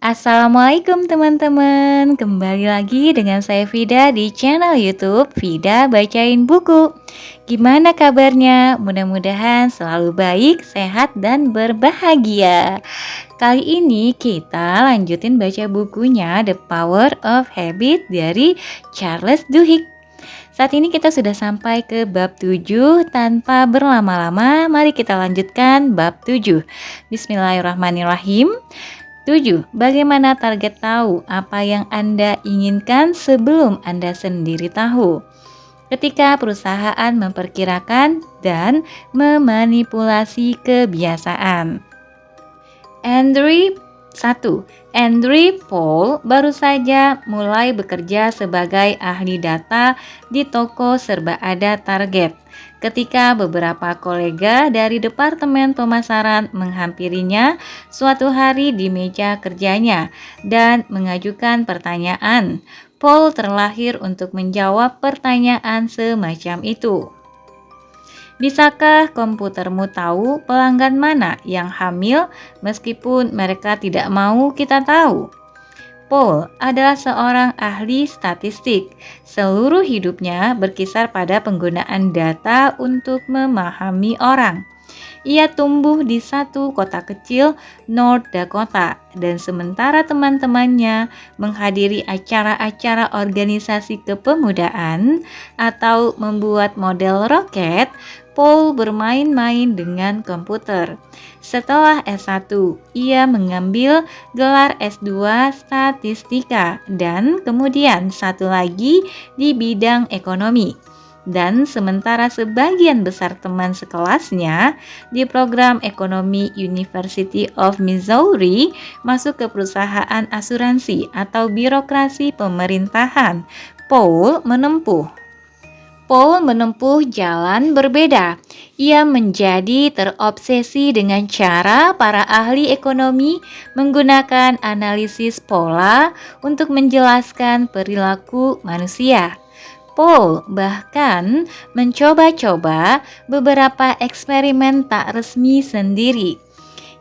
Assalamualaikum teman-teman, kembali lagi dengan saya Vida di channel YouTube Vida Bacain Buku. Gimana kabarnya? Mudah-mudahan selalu baik, sehat, dan berbahagia. Kali ini kita lanjutin baca bukunya The Power of Habit dari Charles Duhigg. Saat ini kita sudah sampai ke bab 7. Tanpa berlama-lama, mari kita lanjutkan bab 7. Bismillahirrahmanirrahim. 7. Bagaimana target tahu apa yang Anda inginkan sebelum Anda sendiri tahu? Ketika perusahaan memperkirakan dan memanipulasi kebiasaan. Andrew Paul baru saja mulai bekerja sebagai ahli data di toko serba ada Target. Ketika beberapa kolega dari departemen pemasaran menghampirinya suatu hari di meja kerjanya dan mengajukan pertanyaan, Paul terlahir untuk menjawab pertanyaan semacam itu. Bisakah komputermu tahu pelanggan mana yang hamil meskipun mereka tidak mau kita tahu? Paul adalah seorang ahli statistik. Seluruh hidupnya berkisar pada penggunaan data untuk memahami orang. Ia tumbuh di satu kota kecil, North Dakota, dan sementara teman-temannya menghadiri acara-acara organisasi kepemudaan atau membuat model roket, Paul bermain-main dengan komputer. Setelah S1, ia mengambil gelar S2 Statistika dan kemudian satu lagi di bidang ekonomi. Dan sementara sebagian besar teman sekelasnya di program ekonomi University of Missouri masuk ke perusahaan asuransi atau birokrasi pemerintahan, Paul menempuh jalan berbeda. Ia menjadi terobsesi dengan cara para ahli ekonomi menggunakan analisis pola untuk menjelaskan perilaku manusia. Paul bahkan mencoba-coba beberapa eksperimen tak resmi sendiri.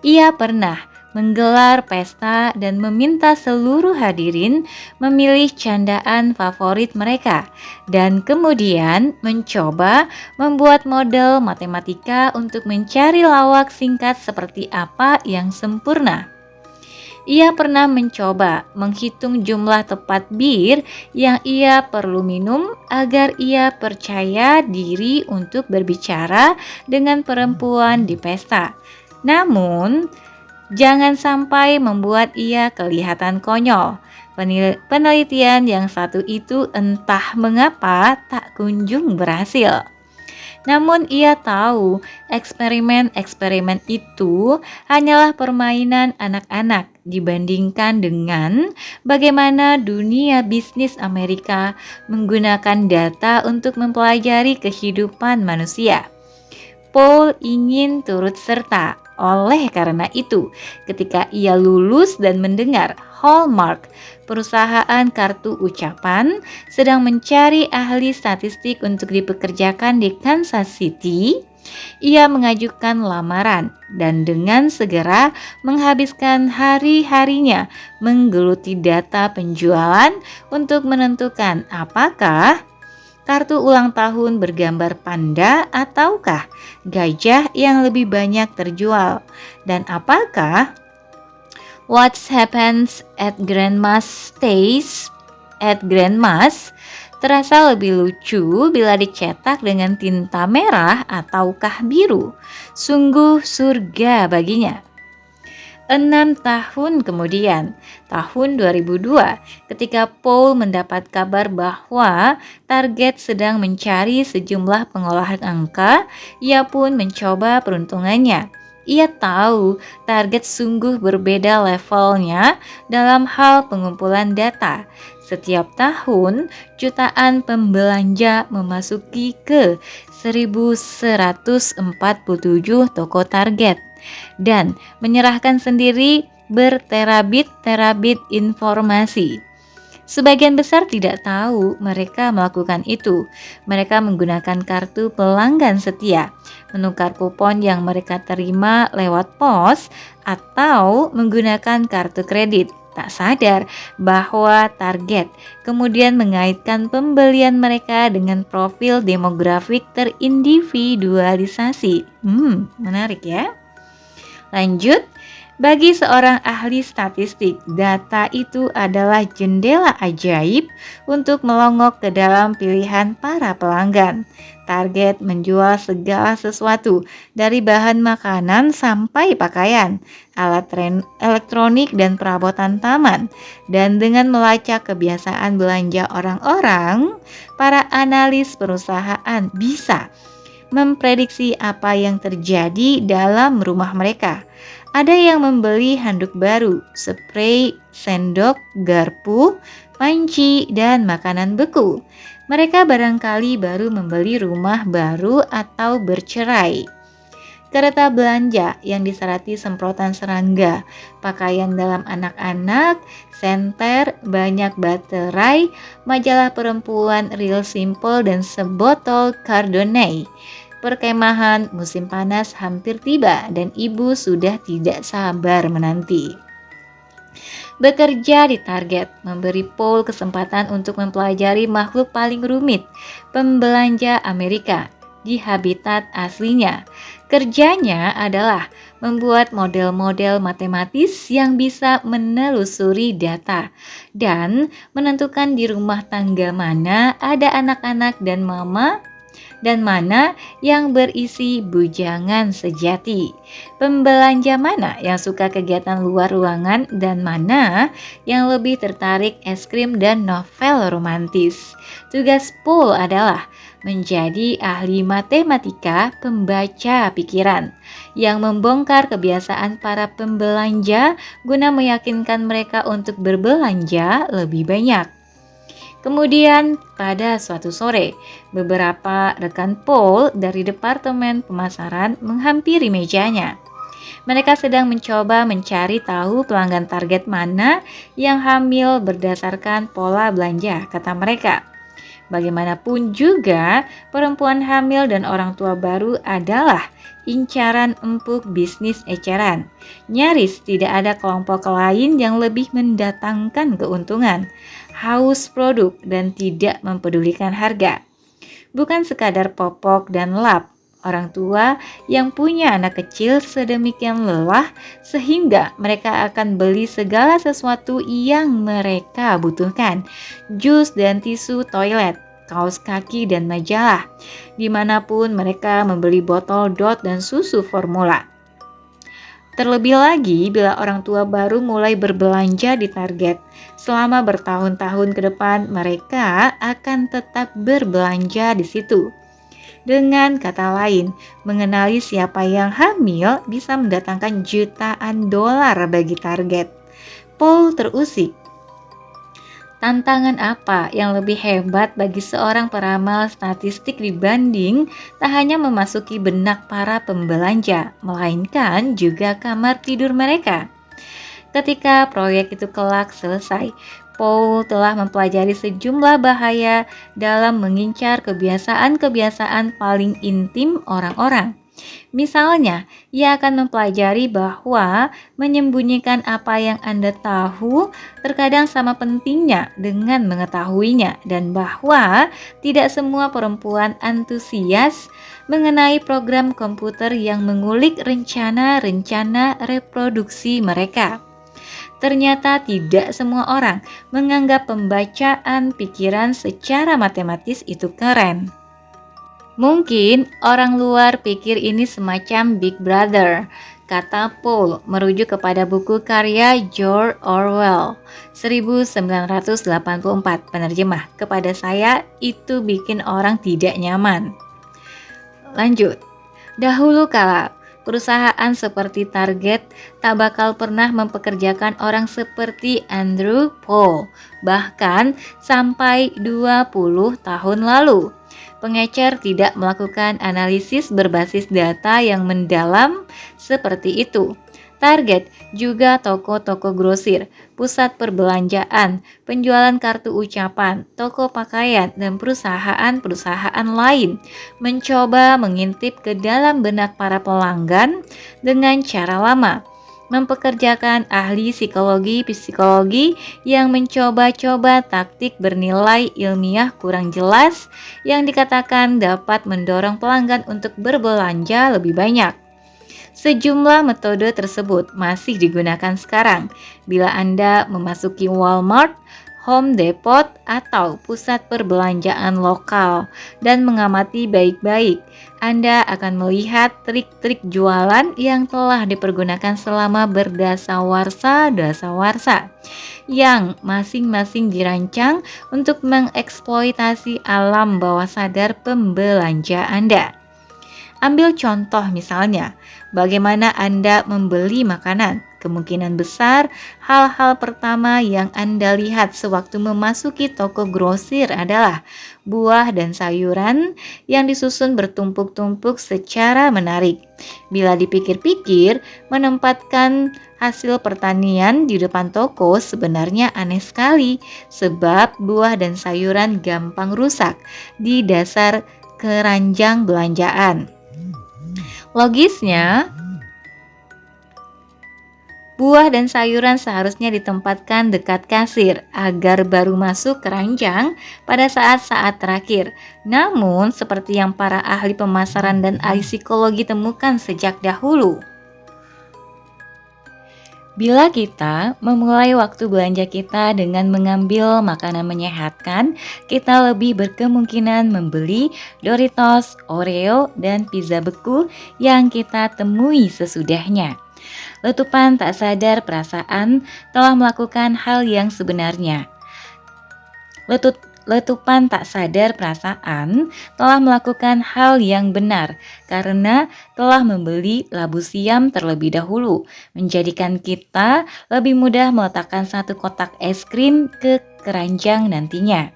Ia pernah menggelar pesta dan meminta seluruh hadirin memilih candaan favorit mereka dan kemudian mencoba membuat model matematika untuk mencari lawak singkat seperti apa yang sempurna. Ia pernah mencoba menghitung jumlah tepat bir yang ia perlu minum agar ia percaya diri untuk berbicara dengan perempuan di pesta. Namun, jangan sampai membuat ia kelihatan konyol. Penelitian yang satu itu entah mengapa tak kunjung berhasil. Namun ia tahu eksperimen-eksperimen itu hanyalah permainan anak-anak dibandingkan dengan bagaimana dunia bisnis Amerika menggunakan data untuk mempelajari kehidupan manusia. Paul ingin turut serta. Oleh karena itu, ketika ia lulus dan mendengar Hallmark, perusahaan kartu ucapan, sedang mencari ahli statistik untuk dipekerjakan di Kansas City, ia mengajukan lamaran dan dengan segera menghabiskan hari-harinya menggeluti data penjualan untuk menentukan apakah kartu ulang tahun bergambar panda ataukah gajah yang lebih banyak terjual, dan apakah what happens at grandma's stays at grandma's terasa lebih lucu bila dicetak dengan tinta merah ataukah biru. Sungguh surga baginya. 6 tahun kemudian, tahun 2002, ketika Paul mendapat kabar bahwa Target sedang mencari sejumlah pengolahan angka, ia pun mencoba peruntungannya. Ia tahu Target sungguh berbeda levelnya dalam hal pengumpulan data. Setiap tahun, jutaan pembelanja memasuki ke 1147 toko Target dan menyerahkan sendiri berterabit-terabit informasi. Sebagian besar tidak tahu mereka melakukan itu. Mereka menggunakan kartu pelanggan setia, menukar kupon yang mereka terima lewat pos, atau menggunakan kartu kredit. tak sadar bahwa target kemudian mengaitkan pembelian mereka dengan profil demografik terindividualisasi. Menarik ya. Lanjut, bagi seorang ahli statistik, data itu adalah jendela ajaib untuk melongok ke dalam pilihan para pelanggan. Target menjual segala sesuatu, dari bahan makanan sampai pakaian, alat elektronik dan perabotan taman. Dan dengan melacak kebiasaan belanja orang-orang, para analis perusahaan bisa memprediksi apa yang terjadi dalam rumah mereka. Ada yang membeli handuk baru, spray, sendok, garpu, panci, dan makanan beku. Mereka barangkali baru membeli rumah baru atau bercerai. Kereta belanja yang diserati semprotan serangga, pakaian dalam anak-anak, senter, banyak baterai, majalah perempuan Real Simple dan sebotol Chardonnay. Perkemahan musim panas hampir tiba dan ibu sudah tidak sabar menanti. Bekerja di Target memberi Paul kesempatan untuk mempelajari makhluk paling rumit, pembelanja Amerika, di habitat aslinya. Kerjanya adalah membuat model-model matematis yang bisa menelusuri data dan menentukan di rumah tangga mana ada anak-anak dan mama dan mana yang berisi bujangan sejati. Pembelanja mana yang suka kegiatan luar ruangan dan mana yang lebih tertarik es krim dan novel romantis. Tugas Paul adalah menjadi ahli matematika pembaca pikiran yang membongkar kebiasaan para pembelanja guna meyakinkan mereka untuk berbelanja lebih banyak. Kemudian pada suatu sore, beberapa rekan Paul dari departemen pemasaran menghampiri mejanya. Mereka sedang mencoba mencari tahu pelanggan target mana yang hamil berdasarkan pola belanja, kata mereka. Bagaimanapun juga, perempuan hamil dan orang tua baru adalah incaran empuk bisnis eceran. Nyaris tidak ada kelompok lain yang lebih mendatangkan keuntungan, haus produk dan tidak mempedulikan harga. Bukan sekadar popok dan lap, orang tua yang punya anak kecil sedemikian lelah sehingga mereka akan beli segala sesuatu yang mereka butuhkan. Jus dan tisu toilet, kaos kaki dan majalah. Dimanapun mereka membeli botol dot dan susu formula. Terlebih lagi bila orang tua baru mulai berbelanja di Target. Selama bertahun-tahun ke depan mereka akan tetap berbelanja di situ. Dengan kata lain, mengenali siapa yang hamil bisa mendatangkan jutaan dolar bagi Target. Paul terusik. Tantangan apa yang lebih hebat bagi seorang peramal statistik dibanding tak hanya memasuki benak para pembelanja, melainkan juga kamar tidur mereka? Ketika proyek itu kelak selesai, Paul telah mempelajari sejumlah bahaya dalam mengincar kebiasaan-kebiasaan paling intim orang-orang. Misalnya, ia akan mempelajari bahwa menyembunyikan apa yang Anda tahu terkadang sama pentingnya dengan mengetahuinya, dan bahwa tidak semua perempuan antusias mengenai program komputer yang mengulik rencana-rencana reproduksi mereka. Ternyata tidak semua orang menganggap pembacaan pikiran secara matematis itu keren. Mungkin orang luar pikir ini semacam Big Brother, kata Paul merujuk kepada buku karya George Orwell 1984. Penerjemah, kepada saya itu bikin orang tidak nyaman. Lanjut, dahulu kala perusahaan seperti Target tak bakal pernah mempekerjakan orang seperti Andrew Paul, bahkan sampai 20 tahun lalu. Pengecer tidak melakukan analisis berbasis data yang mendalam seperti itu. Target juga toko-toko grosir, pusat perbelanjaan, penjualan kartu ucapan, toko pakaian, dan perusahaan-perusahaan lain mencoba mengintip ke dalam benak para pelanggan dengan cara lama. mempekerjakan ahli psikologi yang mencoba-coba taktik bernilai ilmiah kurang jelas yang dikatakan dapat mendorong pelanggan untuk berbelanja lebih banyak. Sejumlah metode tersebut masih digunakan sekarang. Bila Anda memasuki Walmart, Home Depot, atau pusat perbelanjaan lokal dan mengamati baik-baik, Anda akan melihat trik-trik jualan yang telah dipergunakan selama berdasawarsa yang masing-masing dirancang untuk mengeksploitasi alam bawah sadar pembelanja Anda. Ambil contoh misalnya, bagaimana Anda membeli makanan. Kemungkinan besar hal-hal pertama yang Anda lihat sewaktu memasuki toko grosir adalah buah dan sayuran yang disusun bertumpuk-tumpuk secara menarik. Bila dipikir-pikir, menempatkan hasil pertanian di depan toko sebenarnya aneh sekali, sebab buah dan sayuran gampang rusak di dasar keranjang belanjaan. Logisnya, buah dan sayuran seharusnya ditempatkan dekat kasir agar baru masuk keranjang pada saat-saat terakhir. Namun, seperti yang para ahli pemasaran dan ahli psikologi temukan sejak dahulu, bila kita memulai waktu belanja kita dengan mengambil makanan menyehatkan, kita lebih berkemungkinan membeli Doritos, Oreo, dan pizza beku yang kita temui sesudahnya. Letupan tak sadar perasaan telah melakukan hal yang sebenarnya. Letupan tak sadar perasaan telah melakukan hal yang benar karena telah membeli labu siam terlebih dahulu, menjadikan kita lebih mudah meletakkan satu kotak es krim ke keranjang nantinya.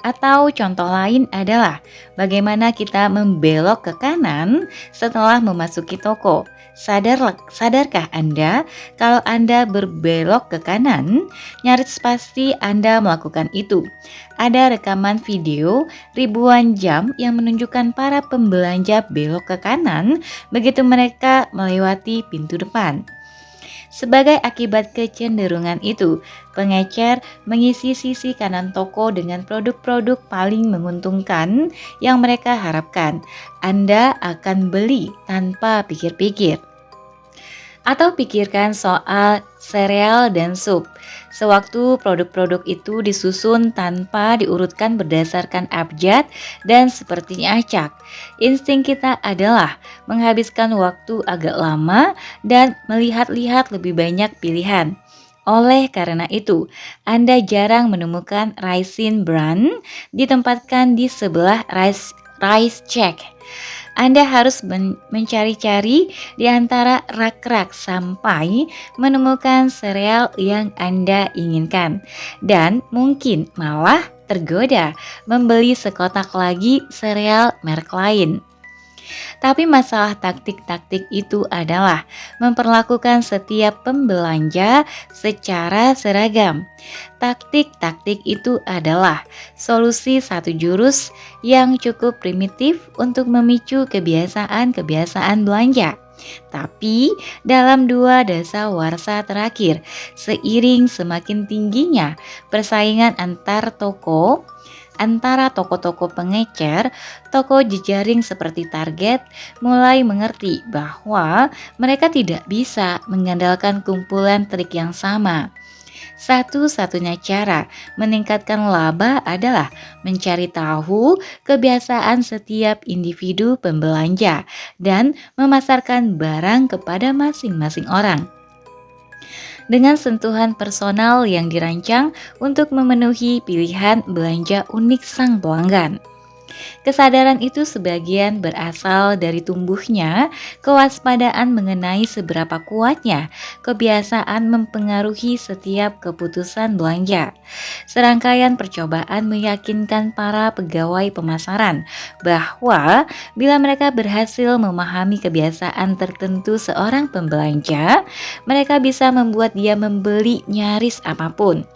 Atau contoh lain adalah bagaimana kita membelok ke kanan setelah memasuki toko. Sadarkah Anda kalau Anda berbelok ke kanan, nyaris pasti Anda melakukan itu. Ada rekaman video ribuan jam yang menunjukkan para pembelanja belok ke kanan begitu mereka melewati pintu depan. Sebagai akibat kecenderungan itu, pengecer mengisi sisi kanan toko dengan produk-produk paling menguntungkan yang mereka harapkan. Anda akan beli tanpa pikir-pikir. Atau pikirkan soal sereal dan sup. Sewaktu produk-produk itu disusun tanpa diurutkan berdasarkan abjad dan sepertinya acak, insting kita adalah menghabiskan waktu agak lama dan melihat-lihat lebih banyak pilihan. Oleh karena itu, Anda jarang menemukan Raisin Bran ditempatkan di sebelah Rice Check. Anda harus mencari-cari di antara rak-rak sampai menemukan sereal yang Anda inginkan. Dan mungkin malah tergoda membeli sekotak lagi sereal merek lain. Tapi masalah taktik-taktik itu adalah memperlakukan setiap pembelanja secara seragam. Taktik-taktik itu adalah solusi satu jurus yang cukup primitif untuk memicu kebiasaan-kebiasaan belanja. Tapi dalam 2 dasawarsa terakhir, seiring semakin tingginya persaingan antara toko-toko pengecer, toko jejaring seperti Target mulai mengerti bahwa mereka tidak bisa mengandalkan kumpulan trik yang sama. Satu-satunya cara meningkatkan laba adalah mencari tahu kebiasaan setiap individu pembelanja dan memasarkan barang kepada masing-masing orang dengan sentuhan personal yang dirancang untuk memenuhi pilihan belanja unik sang pelanggan. Kesadaran itu sebagian berasal dari tumbuhnya kewaspadaan mengenai seberapa kuatnya kebiasaan mempengaruhi setiap keputusan belanja. Serangkaian percobaan meyakinkan para pegawai pemasaran bahwa bila mereka berhasil memahami kebiasaan tertentu seorang pembelanja, mereka bisa membuat dia membeli nyaris apapun.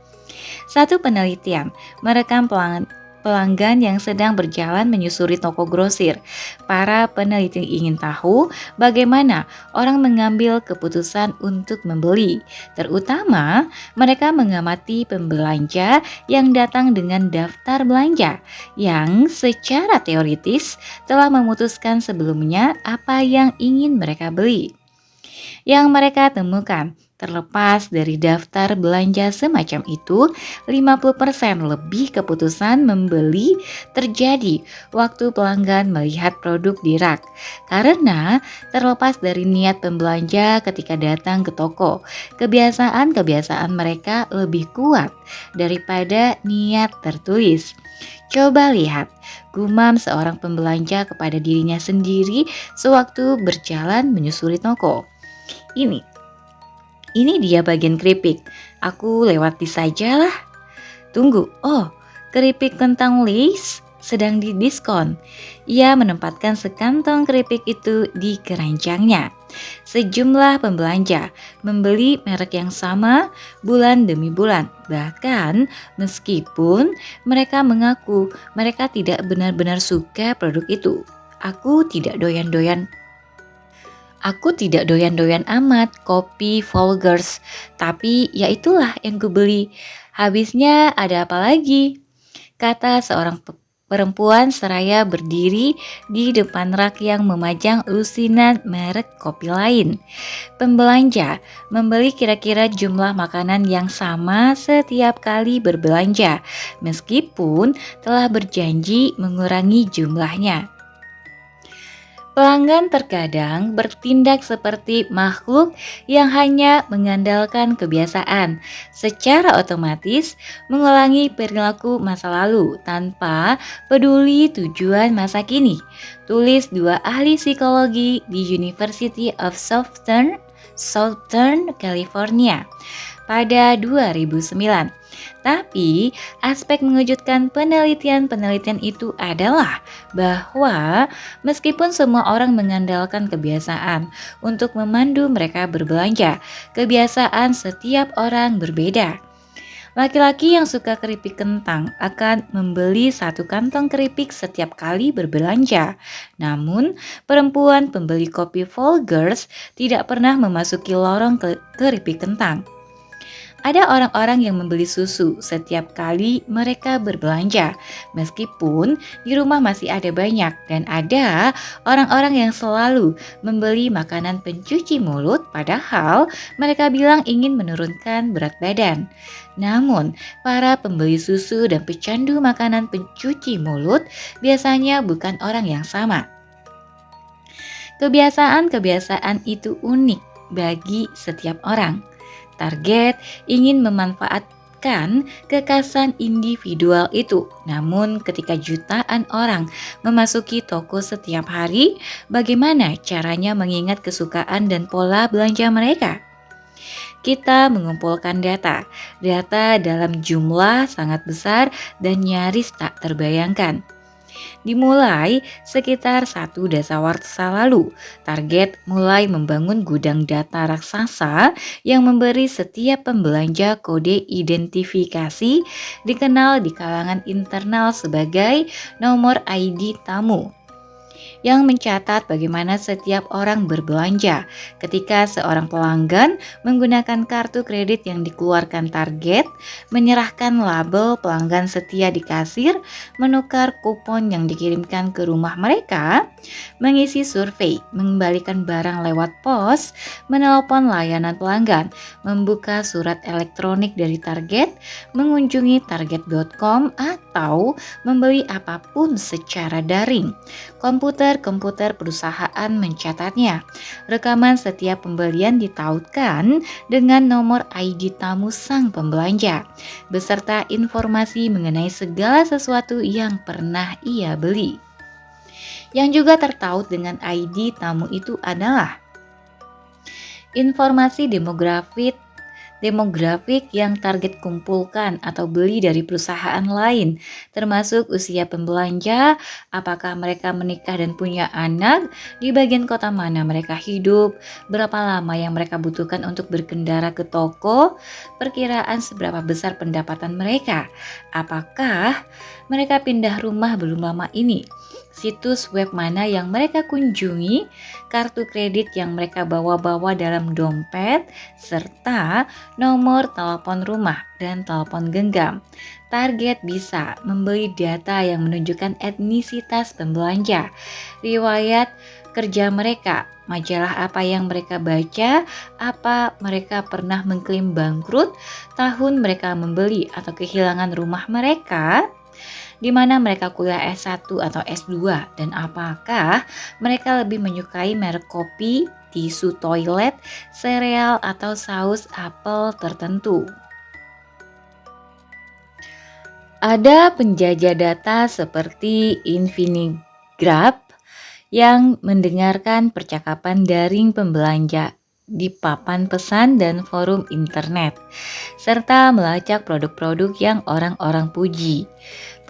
Satu penelitian merekam pelanggan yang sedang berjalan menyusuri toko grosir. Para peneliti ingin tahu bagaimana orang mengambil keputusan untuk membeli. Terutama, mereka mengamati pembelanja yang datang dengan daftar belanja yang secara teoritis telah memutuskan sebelumnya apa yang ingin mereka beli. Yang mereka temukan, terlepas dari daftar belanja semacam itu, 50% lebih keputusan membeli terjadi waktu pelanggan melihat produk di rak. Karena terlepas dari niat pembelanja ketika datang ke toko, kebiasaan-kebiasaan mereka lebih kuat daripada niat tertulis. Coba lihat gumam seorang pembelanja kepada dirinya sendiri sewaktu berjalan menyusuri toko. Ini, ini dia bagian keripik. Aku lewati sajalah. Tunggu, oh, keripik kentang Lay's sedang didiskon. Ia menempatkan sekantong keripik itu di keranjangnya. Sejumlah pembelanja membeli merek yang sama bulan demi bulan. Bahkan meskipun mereka mengaku mereka tidak benar-benar suka produk itu. Aku tidak doyan-doyan amat kopi Folgers, tapi ya itulah yang kubeli. Habisnya ada apa lagi? Kata seorang perempuan seraya berdiri di depan rak yang memajang lusinan merek kopi lain. Pembelanja membeli kira-kira jumlah makanan yang sama setiap kali berbelanja, meskipun telah berjanji mengurangi jumlahnya. Pelanggan terkadang bertindak seperti makhluk yang hanya mengandalkan kebiasaan, secara otomatis mengulangi perilaku masa lalu tanpa peduli tujuan masa kini. Tulis dua ahli psikologi di University of Southern California pada 2009. Tapi, aspek mengejutkan penelitian-penelitian itu adalah bahwa meskipun semua orang mengandalkan kebiasaan untuk memandu mereka berbelanja, kebiasaan setiap orang berbeda. Laki-laki yang suka keripik kentang akan membeli satu kantong keripik setiap kali berbelanja. Namun, perempuan pembeli kopi Folgers tidak pernah memasuki lorong keripik kentang. Ada orang-orang yang membeli susu setiap kali mereka berbelanja, meskipun di rumah masih ada banyak, dan ada orang-orang yang selalu membeli makanan pencuci mulut padahal mereka bilang ingin menurunkan berat badan. Namun, para pembeli susu dan pecandu makanan pencuci mulut biasanya bukan orang yang sama. Kebiasaan-kebiasaan itu unik bagi setiap orang. Target ingin memanfaatkan kekhasan individual itu. Namun ketika jutaan orang memasuki toko setiap hari, bagaimana caranya mengingat kesukaan dan pola belanja mereka? Kita mengumpulkan data dalam jumlah sangat besar dan nyaris tak terbayangkan. Dimulai sekitar 1 dasawarsa lalu, Target mulai membangun gudang data raksasa yang memberi setiap pembelanja kode identifikasi dikenal di kalangan internal sebagai nomor ID tamu, yang mencatat bagaimana setiap orang berbelanja. Ketika seorang pelanggan menggunakan kartu kredit yang dikeluarkan Target, menyerahkan label pelanggan setia di kasir, menukar kupon yang dikirimkan ke rumah mereka, mengisi survei, mengembalikan barang lewat pos, menelepon layanan pelanggan, membuka surat elektronik dari Target, mengunjungi target.com, atau membeli apapun secara daring. Komputer perusahaan mencatatnya. Rekaman setiap pembelian ditautkan dengan nomor ID tamu sang pembelanja, beserta informasi mengenai segala sesuatu yang pernah ia beli. Yang juga tertaut dengan ID tamu itu adalah informasi demografik demografik yang target kumpulkan atau beli dari perusahaan lain, termasuk usia pembelanja, apakah mereka menikah dan punya anak, di bagian kota mana mereka hidup, berapa lama yang mereka butuhkan untuk berkendara ke toko, perkiraan seberapa besar pendapatan mereka, apakah mereka pindah rumah belum lama ini, situs web mana yang mereka kunjungi, kartu kredit yang mereka bawa-bawa dalam dompet, serta nomor telepon rumah dan telepon genggam. Target bisa membeli data yang menunjukkan etnisitas pembelanja, riwayat kerja mereka, majalah apa yang mereka baca, apa mereka pernah mengklaim bangkrut, tahun mereka membeli atau kehilangan rumah mereka, di mana mereka kuliah S1 atau S2, dan apakah mereka lebih menyukai merek kopi, tisu toilet, sereal, atau saus apel tertentu. Ada penjajah data seperti Infinigraph yang mendengarkan percakapan daring pembelanja di papan pesan dan forum internet, serta melacak produk-produk yang orang-orang puji.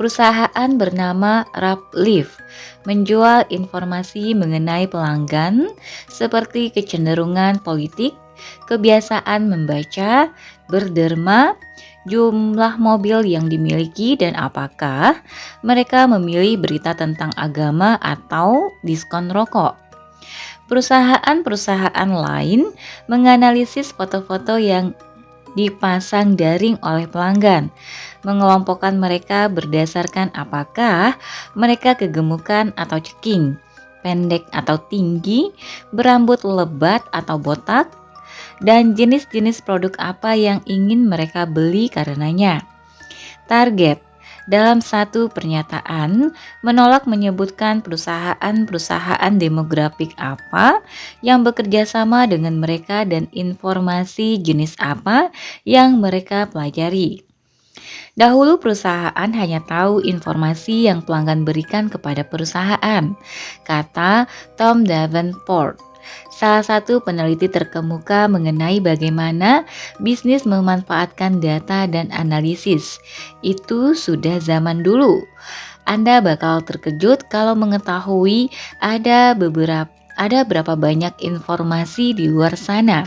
Perusahaan bernama Rapleaf menjual informasi mengenai pelanggan seperti kecenderungan politik, kebiasaan membaca, berderma, jumlah mobil yang dimiliki, dan apakah mereka memilih berita tentang agama atau diskon rokok. Perusahaan-perusahaan lain menganalisis foto-foto yang dipasang daring oleh pelanggan, mengelompokkan mereka berdasarkan apakah mereka kegemukan atau ceking, pendek atau tinggi, berambut lebat atau botak, dan jenis-jenis produk apa yang ingin mereka beli karenanya. Target dalam satu pernyataan menolak menyebutkan perusahaan-perusahaan demografik apa yang bekerja sama dengan mereka dan informasi jenis apa yang mereka pelajari. Dahulu perusahaan hanya tahu informasi yang pelanggan berikan kepada perusahaan, kata Tom Davenport, salah satu peneliti terkemuka mengenai bagaimana bisnis memanfaatkan data dan analisis. Itu sudah zaman dulu. Anda bakal terkejut kalau mengetahui ada berapa banyak informasi di luar sana,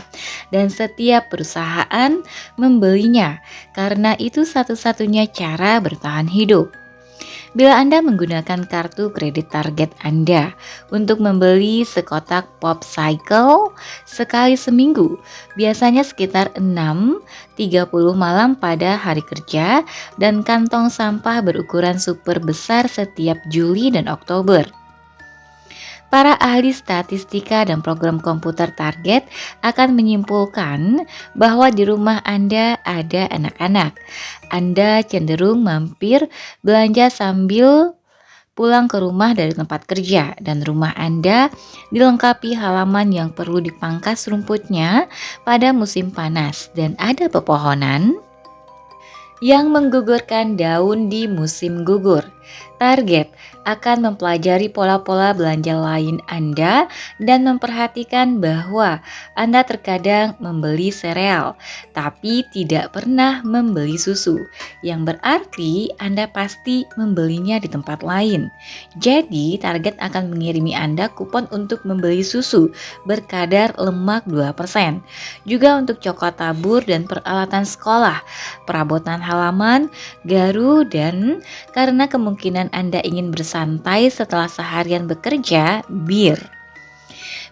dan setiap perusahaan membelinya karena itu satu-satunya cara bertahan hidup. Bila Anda menggunakan kartu kredit target Anda untuk membeli sekotak pop cycle sekali seminggu, biasanya sekitar 6.30 malam pada hari kerja, dan kantong sampah berukuran super besar setiap Juli dan Oktober. Para ahli statistika dan program komputer target akan menyimpulkan bahwa di rumah Anda ada anak-anak. Anda cenderung mampir belanja sambil pulang ke rumah dari tempat kerja, dan rumah Anda dilengkapi halaman yang perlu dipangkas rumputnya pada musim panas, dan ada pepohonan yang menggugurkan daun di musim gugur. Target akan mempelajari pola-pola belanja lain Anda dan memperhatikan bahwa Anda terkadang membeli sereal, tapi tidak pernah membeli susu, yang berarti Anda pasti membelinya di tempat lain. Jadi, target akan mengirimi Anda kupon untuk membeli susu berkadar lemak 2%, juga untuk coklat tabur dan peralatan sekolah, perabotan halaman, garu, dan karena kemungkinan Anda ingin bersantai setelah seharian bekerja, bir.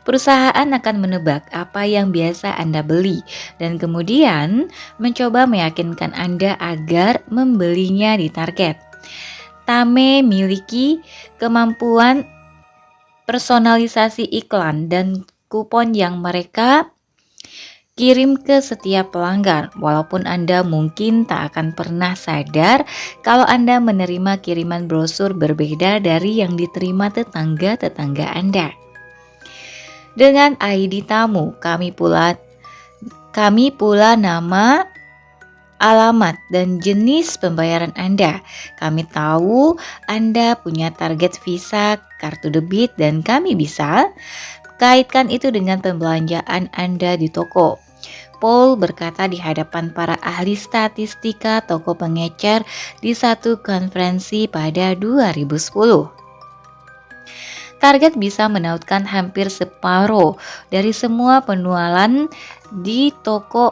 Perusahaan akan menebak apa yang biasa Anda beli dan kemudian mencoba meyakinkan Anda agar membelinya di target. Tame miliki kemampuan personalisasi iklan dan kupon yang mereka kirim ke setiap pelanggan, walaupun Anda mungkin tak akan pernah sadar kalau Anda menerima kiriman brosur berbeda dari yang diterima tetangga-tetangga Anda. Dengan ID tamu, kami pula nama, alamat, dan jenis pembayaran Anda. Kami tahu Anda punya target Visa, kartu debit, dan kami bisa kaitkan itu dengan pembelanjaan Anda di toko. Paul berkata di hadapan para ahli statistika toko pengecer di satu konferensi pada 2010. Target bisa menautkan hampir separuh dari semua penjualan di toko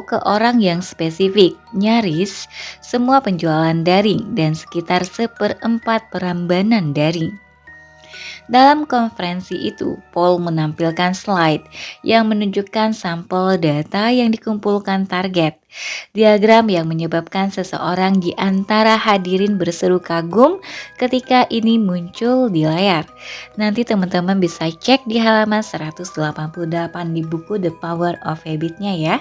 ke orang yang spesifik, nyaris semua penjualan daring dan sekitar seperempat perambanan daring. Dalam konferensi itu, Paul menampilkan slide yang menunjukkan sampel data yang dikumpulkan target, diagram yang menyebabkan seseorang di antara hadirin berseru kagum ketika ini muncul di layar. Nanti teman-teman bisa cek di halaman 188 di buku The Power of Habit-nya ya.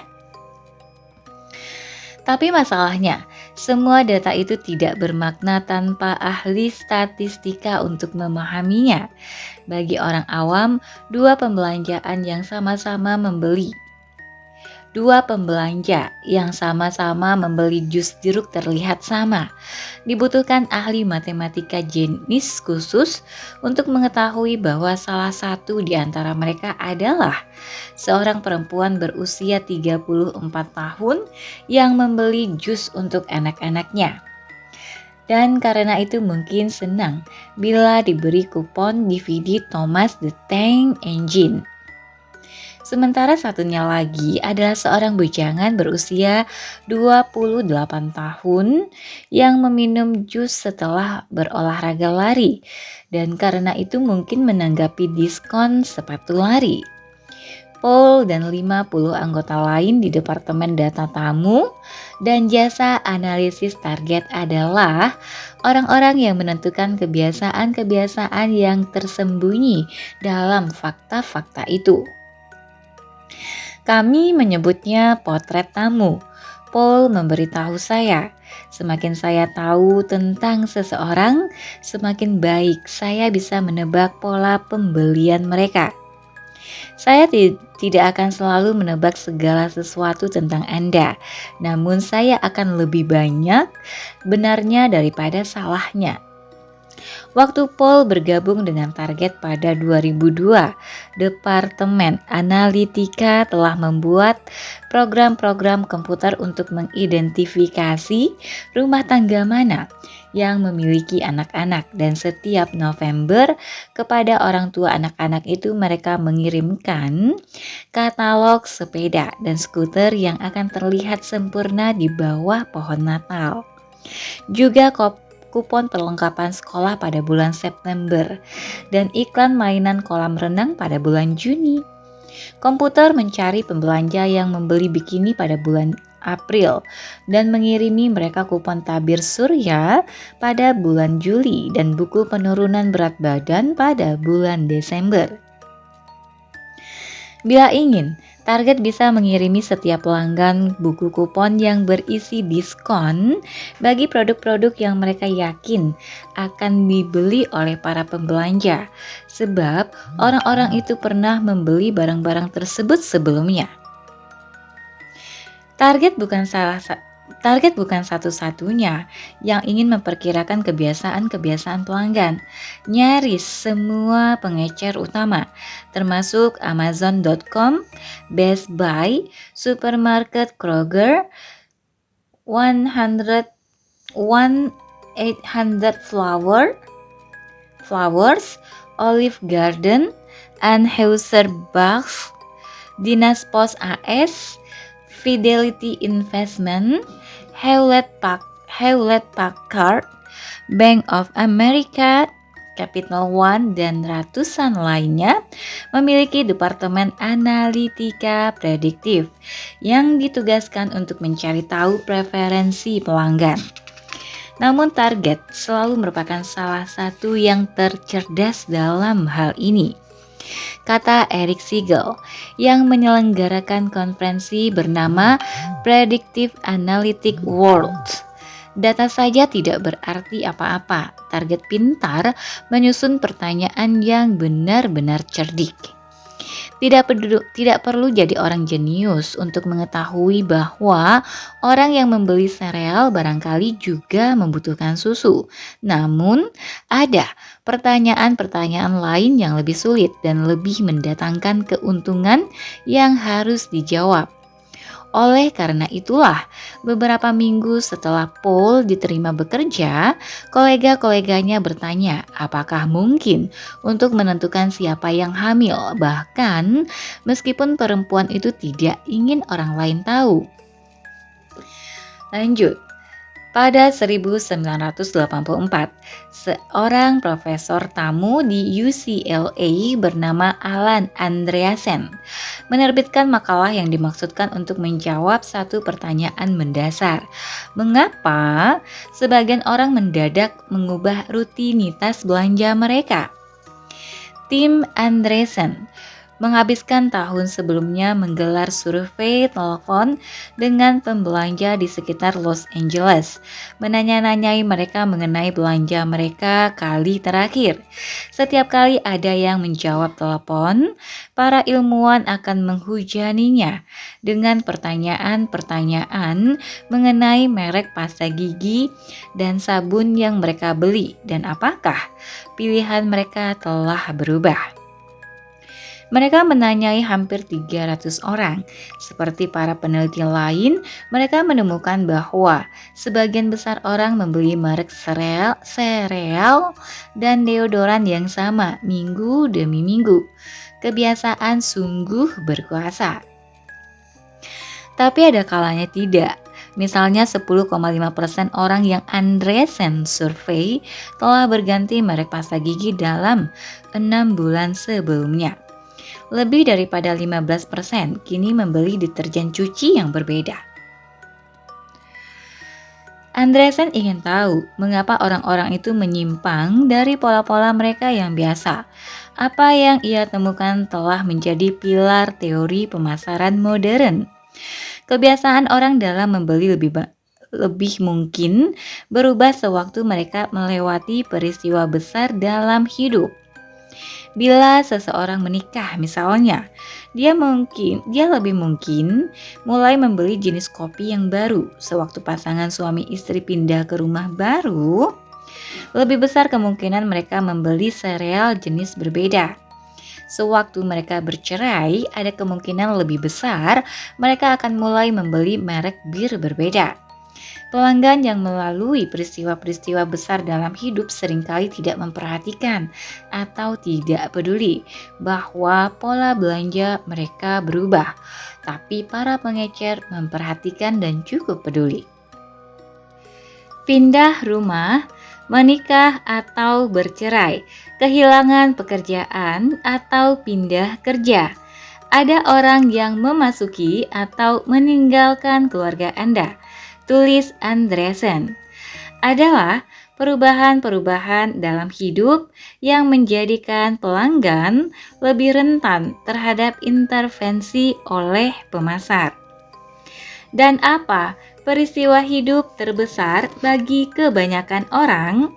Tapi masalahnya, semua data itu tidak bermakna tanpa ahli statistika untuk memahaminya. Bagi orang awam, dua pembelanja yang sama-sama membeli jus jeruk terlihat sama. Dibutuhkan ahli matematika jenis khusus untuk mengetahui bahwa salah satu di antara mereka adalah seorang perempuan berusia 34 tahun yang membeli jus untuk anak-anaknya. Dan karena itu mungkin senang bila diberi kupon DVD Thomas the Tank Engine. Sementara satunya lagi adalah seorang bujangan berusia 28 tahun yang meminum jus setelah berolahraga lari dan karena itu mungkin menanggapi diskon sepatu lari. Paul dan 50 anggota lain di Departemen Data Tamu dan Jasa Analisis Target adalah orang-orang yang menentukan kebiasaan-kebiasaan yang tersembunyi dalam fakta-fakta itu. Kami menyebutnya potret tamu. Paul memberitahu saya, semakin saya tahu tentang seseorang, semakin baik saya bisa menebak pola pembelian mereka. Saya tidak akan selalu menebak segala sesuatu tentang Anda, namun saya akan lebih banyak benarnya daripada salahnya. Waktu Paul bergabung dengan Target pada 2002, Departemen Analitika telah membuat program-program komputer untuk mengidentifikasi rumah tangga mana yang memiliki anak-anak dan setiap November kepada orang tua anak-anak itu mereka mengirimkan katalog sepeda dan skuter yang akan terlihat sempurna di bawah pohon Natal. Juga kupon perlengkapan sekolah pada bulan September, dan iklan mainan kolam renang pada bulan Juni. Komputer mencari pembelanja yang membeli bikini pada bulan April dan mengirimi mereka kupon tabir surya pada bulan Juli dan buku penurunan berat badan pada bulan Desember. Bila ingin, Target bisa mengirimi setiap pelanggan buku kupon yang berisi diskon bagi produk-produk yang mereka yakin akan dibeli oleh para pembelanja, sebab orang-orang itu pernah membeli barang-barang tersebut sebelumnya. Target bukan satu-satunya yang ingin memperkirakan kebiasaan-kebiasaan pelanggan. Nyaris semua pengecer utama, termasuk Amazon.com, Best Buy, supermarket Kroger, 1-800 Flowers, Olive Garden, Anheuser-Busch, Dinas Pos AS, Fidelity Investment, Hewlett-Packard, Bank of America, Capital One, dan ratusan lainnya memiliki departemen analitika prediktif yang ditugaskan untuk mencari tahu preferensi pelanggan. Namun Target selalu merupakan salah satu yang tercerdas dalam hal ini, kata Eric Siegel yang menyelenggarakan konferensi bernama Predictive Analytic World. Data saja tidak berarti apa-apa. Target pintar menyusun pertanyaan yang benar-benar cerdik. Tidak perlu jadi orang jenius untuk mengetahui bahwa orang yang membeli sereal barangkali juga membutuhkan susu. Namun, ada pertanyaan-pertanyaan lain yang lebih sulit dan lebih mendatangkan keuntungan yang harus dijawab. Oleh karena itulah, beberapa minggu setelah Paul diterima bekerja, kolega-koleganya bertanya apakah mungkin untuk menentukan siapa yang hamil, bahkan meskipun perempuan itu tidak ingin orang lain tahu. Lanjut. Pada 1984, seorang profesor tamu di UCLA bernama Alan Andreasen menerbitkan makalah yang dimaksudkan untuk menjawab satu pertanyaan mendasar. Mengapa sebagian orang mendadak mengubah rutinitas belanja mereka? Tim Andreessen menghabiskan tahun sebelumnya menggelar survei telepon dengan pembelanja di sekitar Los Angeles, menanya-nanyai mereka mengenai belanja mereka kali terakhir. Setiap kali ada yang menjawab telepon, para ilmuwan akan menghujaninya dengan pertanyaan-pertanyaan mengenai merek pasta gigi dan sabun yang mereka beli dan apakah pilihan mereka telah berubah. Mereka menanyai hampir 300 orang. Seperti para peneliti lain, mereka menemukan bahwa sebagian besar orang membeli merek sereal dan deodoran yang sama minggu demi minggu. Kebiasaan sungguh berkuasa. Tapi ada kalanya tidak. Misalnya 10,5% orang yang Andreessen survei telah berganti merek pasta gigi dalam 6 bulan sebelumnya. Lebih daripada 15% kini membeli deterjen cuci yang berbeda. Andreessen ingin tahu mengapa orang-orang itu menyimpang dari pola-pola mereka yang biasa. Apa yang ia temukan telah menjadi pilar teori pemasaran modern. Kebiasaan orang dalam membeli lebih mungkin berubah sewaktu mereka melewati peristiwa besar dalam hidup. Bila seseorang menikah misalnya, dia lebih mungkin mulai membeli jenis kopi yang baru. Sewaktu pasangan suami istri pindah ke rumah baru, lebih besar kemungkinan mereka membeli sereal jenis berbeda. Sewaktu mereka bercerai, ada kemungkinan lebih besar mereka akan mulai membeli merek bir berbeda. Pelanggan yang melalui peristiwa-peristiwa besar dalam hidup seringkali tidak memperhatikan atau tidak peduli bahwa pola belanja mereka berubah, tapi para pengecer memperhatikan dan cukup peduli. Pindah rumah, menikah atau bercerai, kehilangan pekerjaan atau pindah kerja. Ada orang yang memasuki atau meninggalkan keluarga Anda. Tulis Andreessen, adalah perubahan-perubahan dalam hidup yang menjadikan pelanggan lebih rentan terhadap intervensi oleh pemasar. Dan apa peristiwa hidup terbesar bagi kebanyakan orang?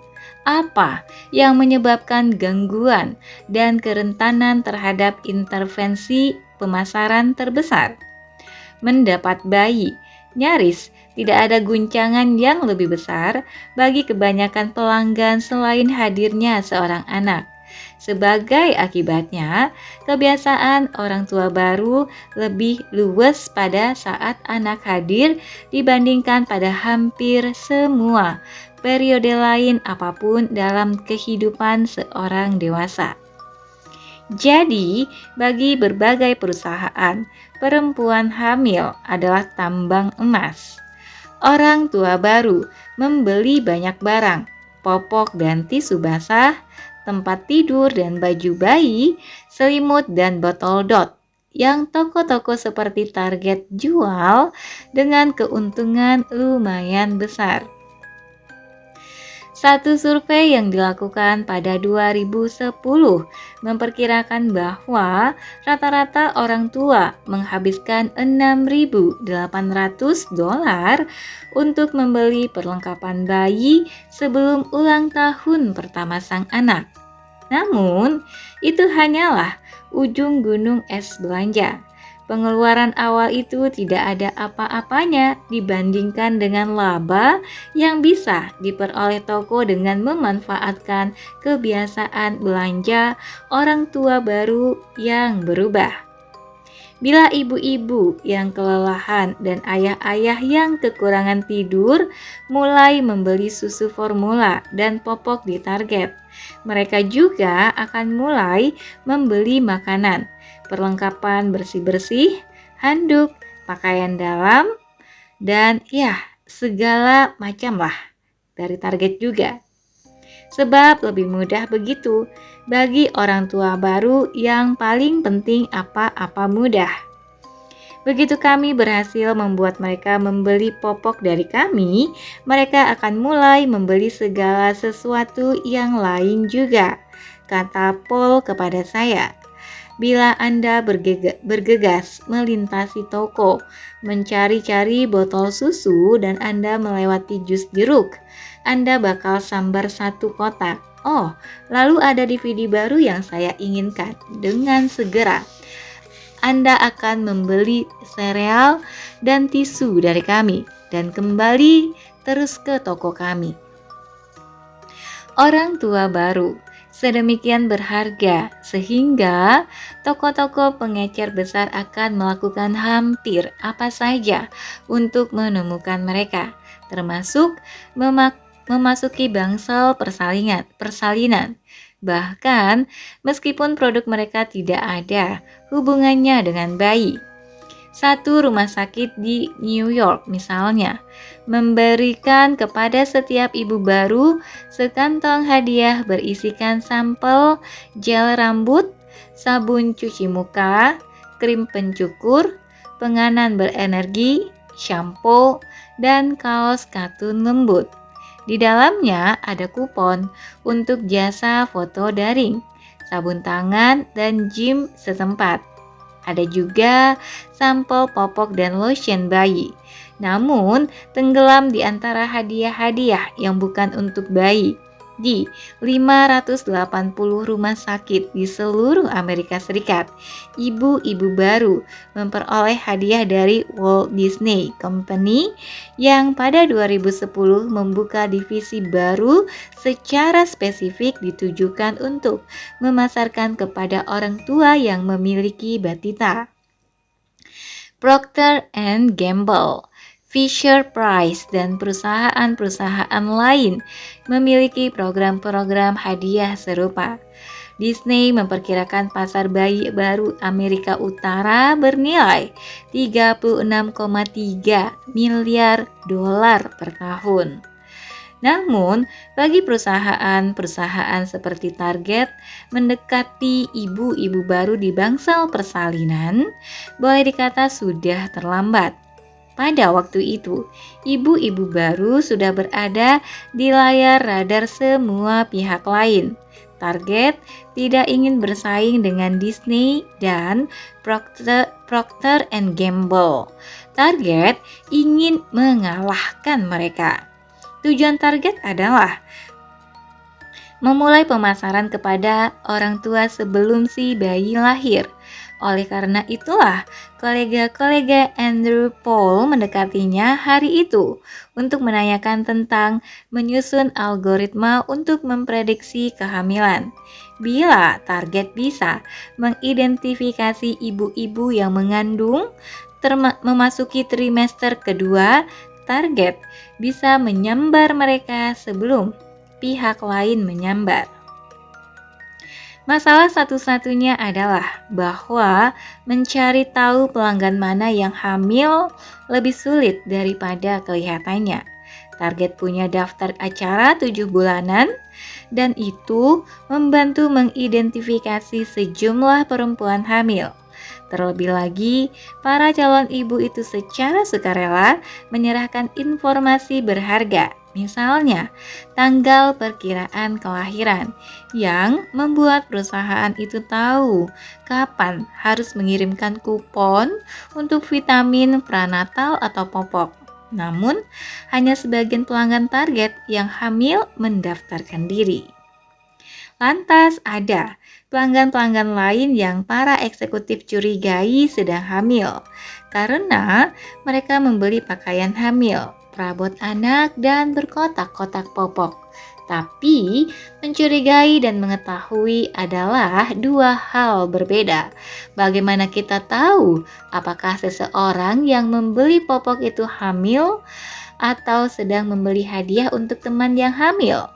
Apa yang menyebabkan gangguan dan kerentanan terhadap intervensi pemasaran terbesar? Mendapat bayi. Nyaris tidak ada guncangan yang lebih besar bagi kebanyakan pelanggan selain hadirnya seorang anak. Sebagai akibatnya, kebiasaan orang tua baru lebih luwes pada saat anak hadir dibandingkan pada hampir semua periode lain apapun dalam kehidupan seorang dewasa. Jadi, bagi berbagai perusahaan, perempuan hamil adalah tambang emas. Orang tua baru membeli banyak barang, popok dan tisu basah, tempat tidur dan baju bayi, selimut dan botol dot, yang toko-toko seperti Target jual dengan keuntungan lumayan besar. Satu survei yang dilakukan pada 2010 memperkirakan bahwa rata-rata orang tua menghabiskan $6.800 untuk membeli perlengkapan bayi sebelum ulang tahun pertama sang anak. Namun, itu hanyalah ujung gunung es belanja. Pengeluaran awal itu tidak ada apa-apanya dibandingkan dengan laba yang bisa diperoleh toko dengan memanfaatkan kebiasaan belanja orang tua baru yang berubah. Bila ibu-ibu yang kelelahan dan ayah-ayah yang kekurangan tidur mulai membeli susu formula dan popok di Target, mereka juga akan mulai membeli makanan, perlengkapan bersih-bersih, handuk, pakaian dalam, dan ya, segala macam lah dari Target juga. Sebab lebih mudah begitu bagi orang tua baru, yang paling penting apa-apa mudah. Begitu kami berhasil membuat mereka membeli popok dari kami, mereka akan mulai membeli segala sesuatu yang lain juga, kata Paul kepada saya. Bila Anda bergegas melintasi toko, mencari-cari botol susu, dan Anda melewati jus jeruk, Anda bakal sambar satu kotak. Oh, lalu ada DVD baru yang saya inginkan. Dengan segera, Anda akan membeli sereal dan tisu dari kami dan kembali terus ke toko kami. Orang tua baru sedemikian berharga sehingga toko-toko pengecer besar akan melakukan hampir apa saja untuk menemukan mereka, termasuk memasuki bangsal persalinan. Bahkan meskipun produk mereka tidak ada hubungannya dengan bayi. Satu rumah sakit di New York misalnya memberikan kepada setiap ibu baru sekantong hadiah berisikan sampel gel rambut, sabun cuci muka, krim pencukur, penganan berenergi, shampoo, dan kaos katun lembut. Di dalamnya ada kupon untuk jasa foto daring, sabun tangan, dan gym setempat. Ada juga sampel popok dan lotion bayi. Namun, tenggelam di antara hadiah-hadiah yang bukan untuk bayi di 580 rumah sakit di seluruh Amerika Serikat. Ibu-ibu baru memperoleh hadiah dari Walt Disney Company yang pada 2010 membuka divisi baru secara spesifik ditujukan untuk memasarkan kepada orang tua yang memiliki batita. Procter & Gamble, Fisher-Price, dan perusahaan-perusahaan lain memiliki program-program hadiah serupa. Disney memperkirakan pasar bayi baru Amerika Utara bernilai 36,3 miliar dolar per tahun. Namun, bagi perusahaan-perusahaan seperti Target mendekati ibu-ibu baru di bangsal persalinan, boleh dikata sudah terlambat. Pada waktu itu, ibu-ibu baru sudah berada di layar radar semua pihak lain. Target tidak ingin bersaing dengan Disney dan Procter & Gamble. Target ingin mengalahkan mereka. Tujuan Target adalah memulai pemasaran kepada orang tua sebelum si bayi lahir. Oleh karena itulah, kolega-kolega Andrew Paul mendekatinya hari itu untuk menanyakan tentang menyusun algoritma untuk memprediksi kehamilan. Bila Target bisa mengidentifikasi ibu-ibu yang mengandung memasuki trimester kedua, Target bisa menyambar mereka sebelum pihak lain menyambar. Masalah satu-satunya adalah bahwa mencari tahu pelanggan mana yang hamil lebih sulit daripada kelihatannya. Target punya daftar acara 7 bulanan dan itu membantu mengidentifikasi sejumlah perempuan hamil. Terlebih lagi, para calon ibu itu secara sukarela menyerahkan informasi berharga, misalnya tanggal perkiraan kelahiran, yang membuat perusahaan itu tahu kapan harus mengirimkan kupon untuk vitamin pranatal atau popok. Namun, hanya sebagian pelanggan Target yang hamil mendaftarkan diri. Lantas ada pelanggan-pelanggan lain yang para eksekutif curigai sedang hamil karena mereka membeli pakaian hamil, perabot anak, dan berkotak-kotak popok. Tapi mencurigai dan mengetahui adalah dua hal berbeda. Bagaimana kita tahu apakah seseorang yang membeli popok itu hamil atau sedang membeli hadiah untuk teman yang hamil?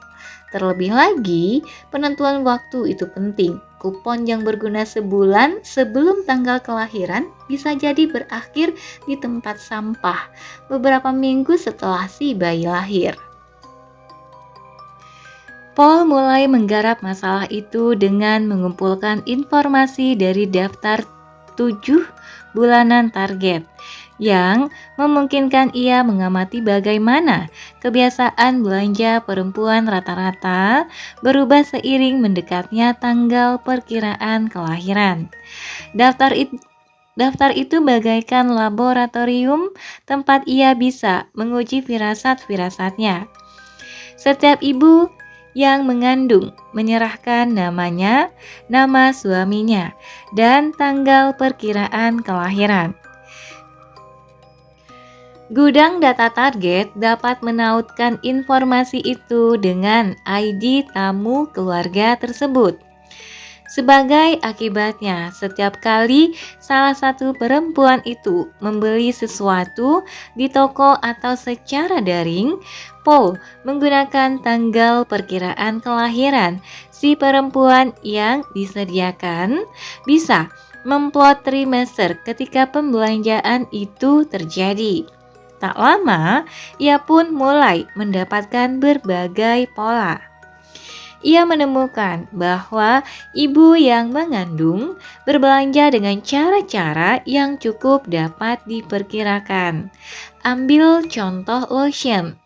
Terlebih lagi, penentuan waktu itu penting. Kupon yang berguna sebulan sebelum tanggal kelahiran bisa jadi berakhir di tempat sampah beberapa minggu setelah si bayi lahir. Paul mulai menggarap masalah itu dengan mengumpulkan informasi dari daftar 7 bulanan target yang memungkinkan ia mengamati bagaimana kebiasaan belanja perempuan rata-rata berubah seiring mendekatnya tanggal perkiraan kelahiran. Daftar itu bagaikan laboratorium tempat ia bisa menguji firasat-firasatnya. Setiap ibu yang mengandung menyerahkan namanya, nama suaminya, dan tanggal perkiraan kelahiran. Gudang data target dapat menautkan informasi itu dengan ID tamu keluarga tersebut. Sebagai akibatnya, setiap kali salah satu perempuan itu membeli sesuatu di toko atau secara daring, Paul menggunakan tanggal perkiraan kelahiran si perempuan yang disediakan bisa memplot trimester ketika pembelanjaan itu terjadi. Tak lama, ia pun mulai mendapatkan berbagai pola. Ia menemukan bahwa ibu yang mengandung berbelanja dengan cara-cara yang cukup dapat diperkirakan. Ambil contoh lotion.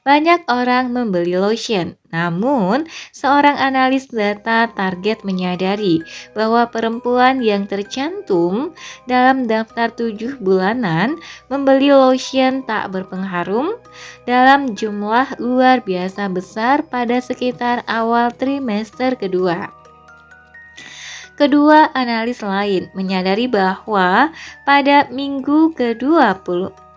Banyak orang membeli lotion, namun seorang analis data target menyadari bahwa perempuan yang tercantum dalam daftar 7 bulanan membeli lotion tak berpengharum dalam jumlah luar biasa besar pada sekitar awal trimester kedua. Kedua analis lain menyadari bahwa pada minggu ke-20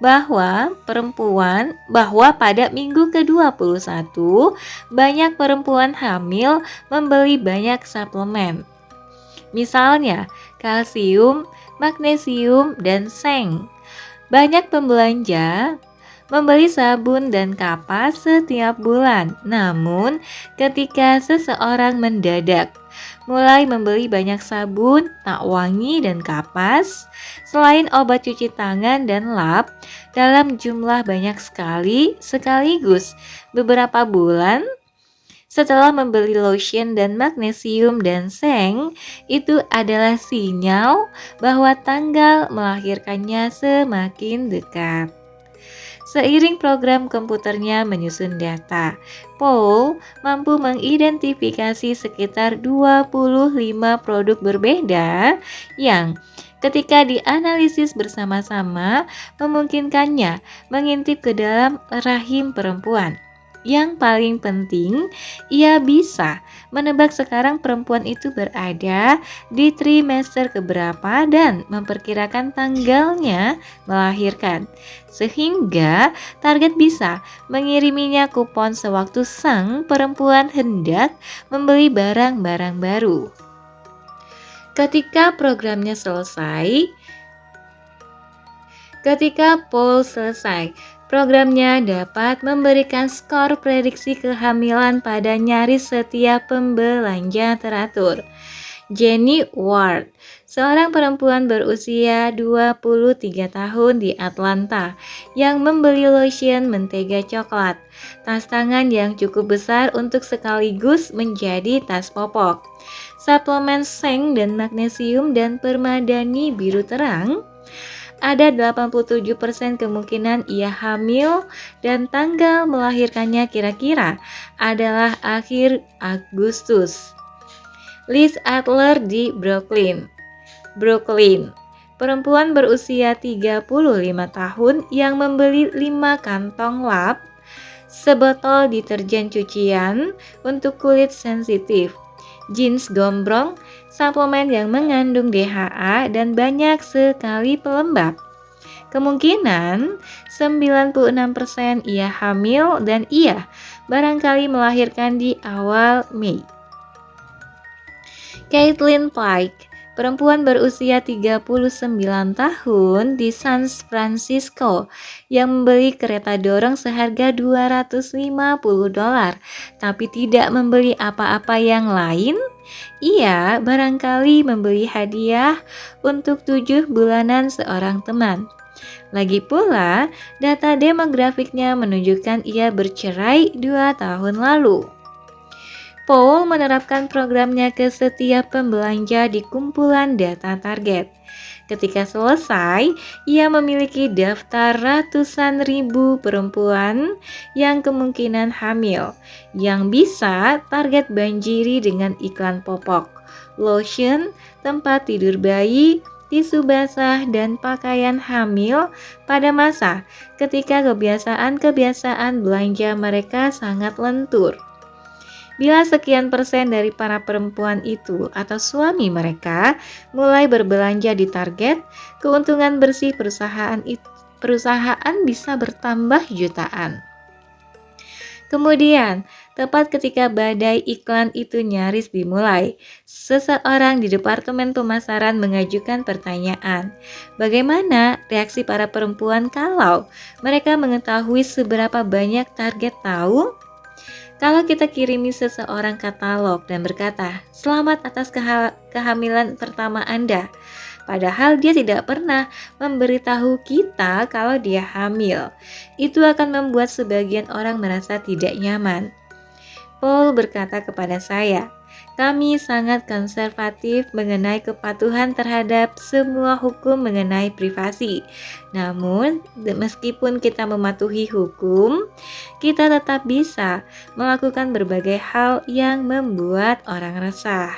bahwa pada minggu ke-21 banyak perempuan hamil membeli banyak suplemen. Misalnya kalsium, magnesium, dan seng. Banyak pembelanja membeli sabun dan kapas setiap bulan. Namun, ketika seseorang mendadak mulai membeli banyak sabun, tak wangi, dan kapas, selain obat cuci tangan dan lap, dalam jumlah banyak sekaligus beberapa bulan setelah membeli lotion dan magnesium dan seng, itu adalah sinyal bahwa tanggal melahirkannya semakin dekat. Seiring program komputernya menyusun data, Paul mampu mengidentifikasi sekitar 25 produk berbeda yang ketika dianalisis bersama-sama memungkinkannya mengintip ke dalam rahim perempuan. Yang paling penting, ia bisa menebak sekarang perempuan itu berada di trimester keberapa dan memperkirakan tanggalnya melahirkan. Sehingga target bisa mengiriminya kupon sewaktu sang perempuan hendak membeli barang-barang baru. Ketika Paul selesai, programnya dapat memberikan skor prediksi kehamilan pada nyaris setiap pembelanja teratur. Jenny Ward, seorang perempuan berusia 23 tahun di Atlanta yang membeli lotion mentega coklat, tas tangan yang cukup besar untuk sekaligus menjadi tas popok, suplemen seng dan magnesium dan permadani biru terang. Ada 87% kemungkinan ia hamil dan tanggal melahirkannya kira-kira adalah akhir Agustus. Liz Adler di Brooklyn, perempuan berusia 35 tahun yang membeli 5 kantong lap sebotol deterjen cucian untuk kulit sensitif, jeans gombrong, suplemen yang mengandung DHA dan banyak sekali pelembab. Kemungkinan 96% ia hamil dan ia barangkali melahirkan di awal Mei. Caitlin Pike, perempuan berusia 39 tahun di San Francisco yang membeli kereta dorong seharga $250 tapi tidak membeli apa-apa yang lain. Ia barangkali membeli hadiah untuk 7 bulanan seorang teman. Lagi pula, data demografiknya menunjukkan ia bercerai 2 tahun lalu. Paul menerapkan programnya ke setiap pembelanja di kumpulan data target. Ketika selesai, ia memiliki daftar ratusan ribu perempuan yang kemungkinan hamil, yang bisa target banjiri dengan iklan popok, lotion, tempat tidur bayi, tisu basah, dan pakaian hamil pada masa ketika kebiasaan-kebiasaan belanja mereka sangat lentur. Bila sekian persen dari para perempuan itu atau suami mereka mulai berbelanja di target, keuntungan bersih perusahaan bisa bertambah jutaan. Kemudian, tepat ketika badai iklan itu nyaris dimulai, seseorang di departemen pemasaran mengajukan pertanyaan, bagaimana reaksi para perempuan kalau mereka mengetahui seberapa banyak target tahu? Kalau kita kirimi seseorang katalog dan berkata, "Selamat atas kehamilan pertama Anda," padahal dia tidak pernah memberitahu kita kalau dia hamil, itu akan membuat sebagian orang merasa tidak nyaman. Paul berkata kepada saya, kami sangat konservatif mengenai kepatuhan terhadap semua hukum mengenai privasi. Namun, meskipun kita mematuhi hukum, kita tetap bisa melakukan berbagai hal yang membuat orang resah.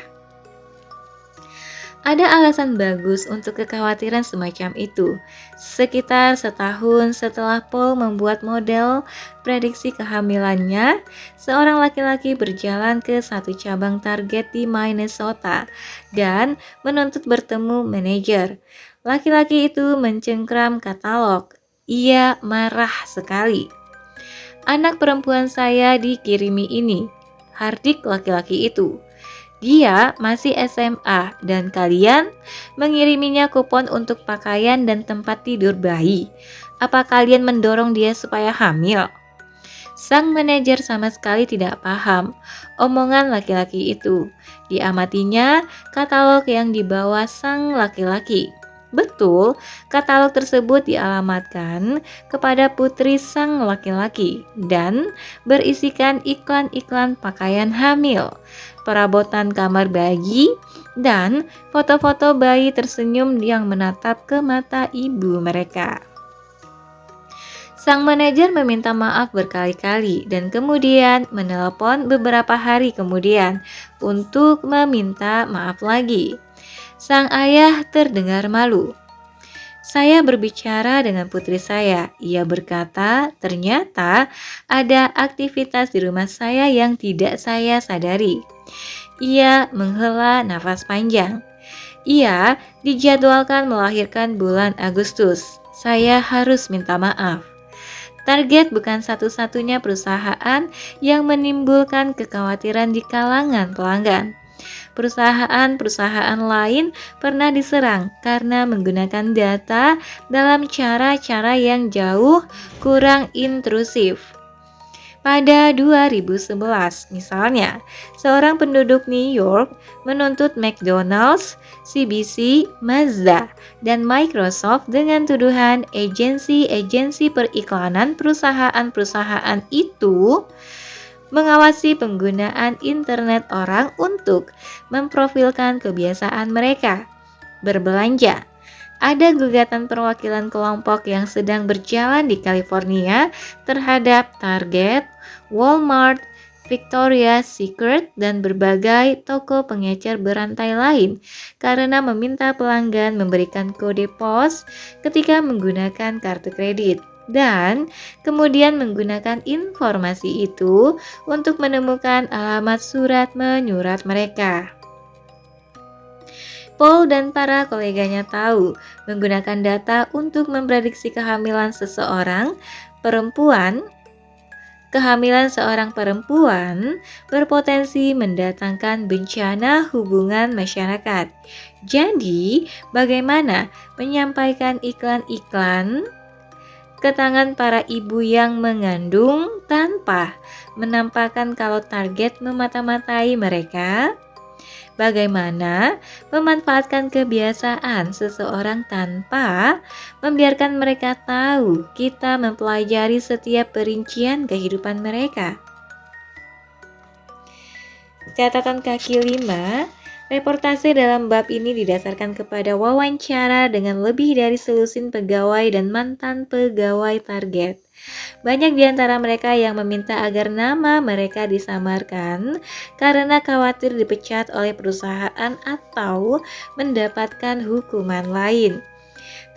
Ada alasan bagus untuk kekhawatiran semacam itu. Sekitar setahun setelah Paul membuat model prediksi kehamilannya, seorang laki-laki berjalan ke satu cabang Target di Minnesota dan menuntut bertemu manajer. Laki-laki itu mencengkram katalog. Ia marah sekali. "Anak perempuan saya dikirimi ini," hardik laki-laki itu. "Dia masih SMA dan kalian mengiriminya kupon untuk pakaian dan tempat tidur bayi. Apa kalian mendorong dia supaya hamil?" Sang manajer sama sekali tidak paham omongan laki-laki itu. Diamatinya katalog yang dibawa sang laki-laki. Betul, katalog tersebut dialamatkan kepada putri sang laki-laki dan berisikan iklan-iklan pakaian hamil, perabotan kamar bayi, dan foto-foto bayi tersenyum yang menatap ke mata ibu mereka. Sang manajer meminta maaf berkali-kali dan kemudian menelepon beberapa hari kemudian untuk meminta maaf lagi. Sang ayah terdengar malu. "Saya berbicara dengan putri saya," ia berkata, "ternyata ada aktivitas di rumah saya yang tidak saya sadari." Ia menghela nafas panjang. "Ia dijadwalkan melahirkan bulan Agustus. Saya harus minta maaf." Target bukan satu-satunya perusahaan yang menimbulkan kekhawatiran di kalangan pelanggan. Perusahaan-perusahaan lain pernah diserang karena menggunakan data dalam cara-cara yang jauh kurang intrusif. Pada 2011, misalnya, seorang penduduk New York menuntut McDonald's, CBC, Mazda, dan Microsoft dengan tuduhan agensi-agensi periklanan perusahaan-perusahaan itu mengawasi penggunaan internet orang untuk memprofilkan kebiasaan mereka berbelanja. Ada gugatan perwakilan kelompok yang sedang berjalan di California terhadap Target, Walmart, Victoria's Secret, dan berbagai toko pengecer berantai lain karena meminta pelanggan memberikan kode pos ketika menggunakan kartu kredit. dan kemudian menggunakan informasi itu untuk menemukan alamat surat menyurat mereka. Paul dan para koleganya tahu menggunakan data untuk memprediksi kehamilan perempuan. Kehamilan seorang perempuan berpotensi mendatangkan bencana hubungan masyarakat. Jadi, bagaimana menyampaikan iklan-iklan ke tangan para ibu yang mengandung tanpa menampakkan kalau target memata-matai mereka? Bagaimana memanfaatkan kebiasaan seseorang tanpa membiarkan mereka tahu kita mempelajari setiap perincian kehidupan mereka? Catatan kaki 5, reportase dalam bab ini didasarkan kepada wawancara dengan lebih dari selusin pegawai dan mantan pegawai target. Banyak di antara mereka yang meminta agar nama mereka disamarkan karena khawatir dipecat oleh perusahaan atau mendapatkan hukuman lain.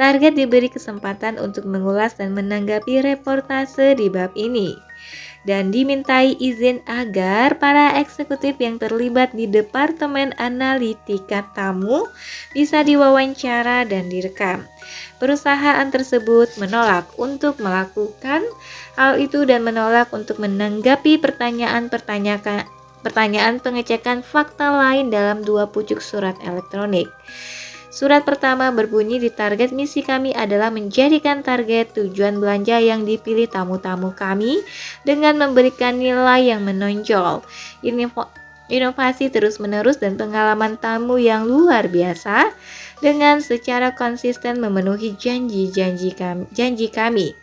Target diberi kesempatan untuk mengulas dan menanggapi reportase di bab ini, dan dimintai izin agar para eksekutif yang terlibat di Departemen Analitika Tamu bisa diwawancara dan direkam. Perusahaan tersebut menolak untuk melakukan hal itu dan menolak untuk menanggapi pertanyaan pengecekan fakta lain dalam 2 pucuk surat elektronik. Surat pertama berbunyi, di target misi kami adalah menjadikan target tujuan belanja yang dipilih tamu-tamu kami dengan memberikan nilai yang menonjol, inovasi terus-menerus dan pengalaman tamu yang luar biasa dengan secara konsisten memenuhi janji kami.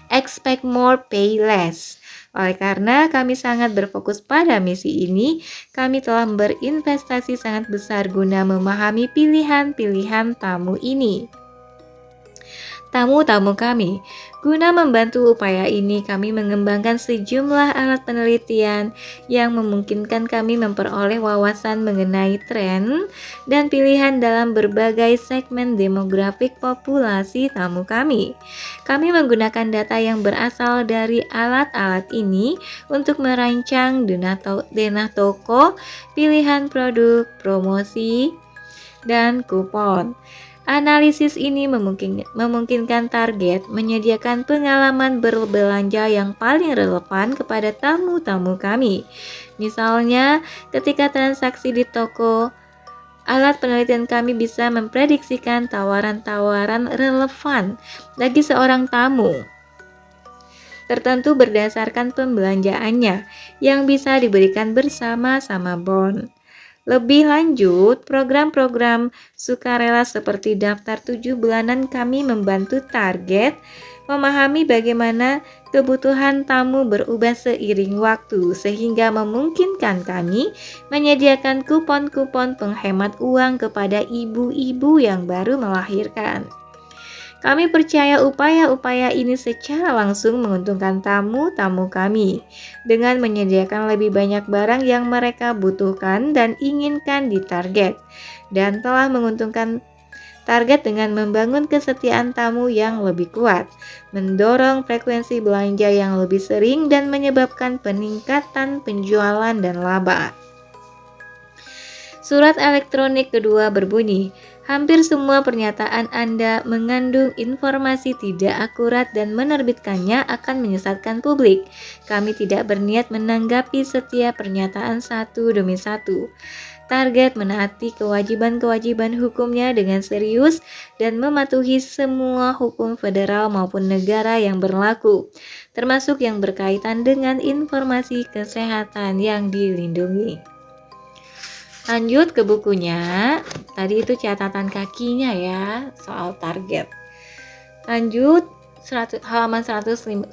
Expect more, pay less. Oleh karena kami sangat berfokus pada misi ini, kami telah berinvestasi sangat besar guna memahami pilihan-pilihan tamu ini. Tamu-tamu kami. Guna membantu upaya ini, kami mengembangkan sejumlah alat penelitian yang memungkinkan kami memperoleh wawasan mengenai tren dan pilihan dalam berbagai segmen demografik populasi tamu kami. Kami menggunakan data yang berasal dari alat-alat ini untuk merancang denah toko, pilihan produk, promosi, dan kupon. Analisis ini memungkinkan target menyediakan pengalaman berbelanja yang paling relevan kepada tamu-tamu kami. Misalnya, ketika transaksi di toko, alat penelitian kami bisa memprediksikan tawaran-tawaran relevan bagi seorang tamu tertentu berdasarkan pembelanjaannya yang bisa diberikan bersama-sama bon. Lebih lanjut, program-program sukarela seperti daftar 7 bulanan kami membantu target memahami bagaimana kebutuhan tamu berubah seiring waktu sehingga memungkinkan kami menyediakan kupon-kupon penghemat uang kepada ibu-ibu yang baru melahirkan. Kami percaya upaya-upaya ini secara langsung menguntungkan tamu-tamu kami dengan menyediakan lebih banyak barang yang mereka butuhkan dan inginkan di target, dan telah menguntungkan target dengan membangun kesetiaan tamu yang lebih kuat, mendorong frekuensi belanja yang lebih sering, dan menyebabkan peningkatan penjualan dan laba. Surat elektronik kedua berbunyi, hampir semua pernyataan Anda mengandung informasi tidak akurat dan menerbitkannya akan menyesatkan publik. Kami tidak berniat menanggapi setiap pernyataan satu demi satu. Target menaati kewajiban-kewajiban hukumnya dengan serius dan mematuhi semua hukum federal maupun negara yang berlaku, termasuk yang berkaitan dengan informasi kesehatan yang dilindungi. Lanjut ke bukunya, tadi itu catatan kakinya ya soal target. Lanjut halaman 196.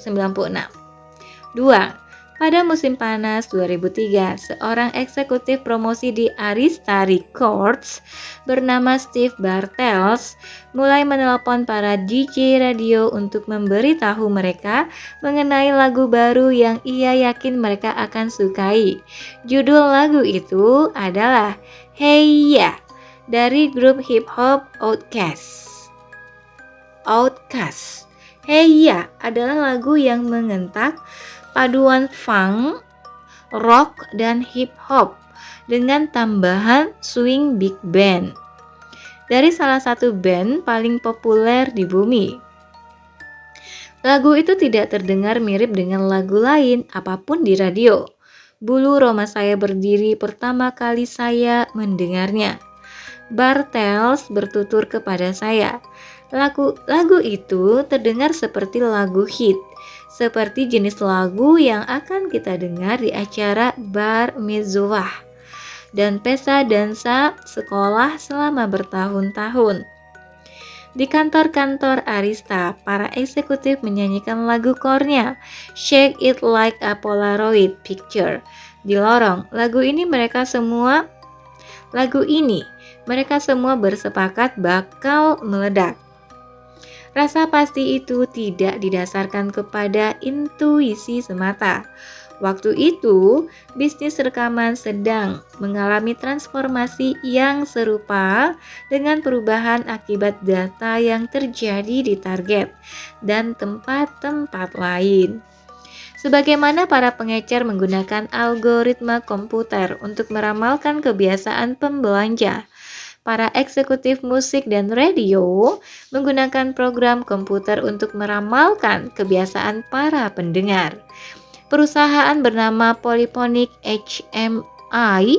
2. Pada musim panas 2003, seorang eksekutif promosi di Arista Records bernama Steve Bartels mulai menelpon para DJ radio untuk memberitahu mereka mengenai lagu baru yang ia yakin mereka akan sukai. Judul lagu itu adalah Hey Ya dari grup hip hop Outkast. Hey Ya adalah lagu yang mengentak paduan funk, rock, dan hip hop dengan tambahan swing big band dari salah satu band paling populer di bumi. Lagu itu tidak terdengar mirip dengan lagu lain apapun di radio. Bulu roma saya berdiri pertama kali saya mendengarnya. Bartels bertutur kepada saya. Lagu itu terdengar seperti lagu hit, seperti jenis lagu yang akan kita dengar di acara bar mitzvah dan pesta dansa sekolah selama bertahun-tahun. Di kantor-kantor Arista, para eksekutif menyanyikan lagu core-nya, Shake It Like a Polaroid Picture. Di lorong, lagu ini mereka semua bersepakat bakal meledak. Rasa pasti itu tidak didasarkan kepada intuisi semata. Waktu itu, bisnis rekaman sedang mengalami transformasi yang serupa dengan perubahan akibat data yang terjadi di target dan tempat-tempat lain. Sebagaimana para pengecer menggunakan algoritma komputer untuk meramalkan kebiasaan pembelanja, para eksekutif musik dan radio menggunakan program komputer untuk meramalkan kebiasaan para pendengar. Perusahaan bernama Polyphonic HMI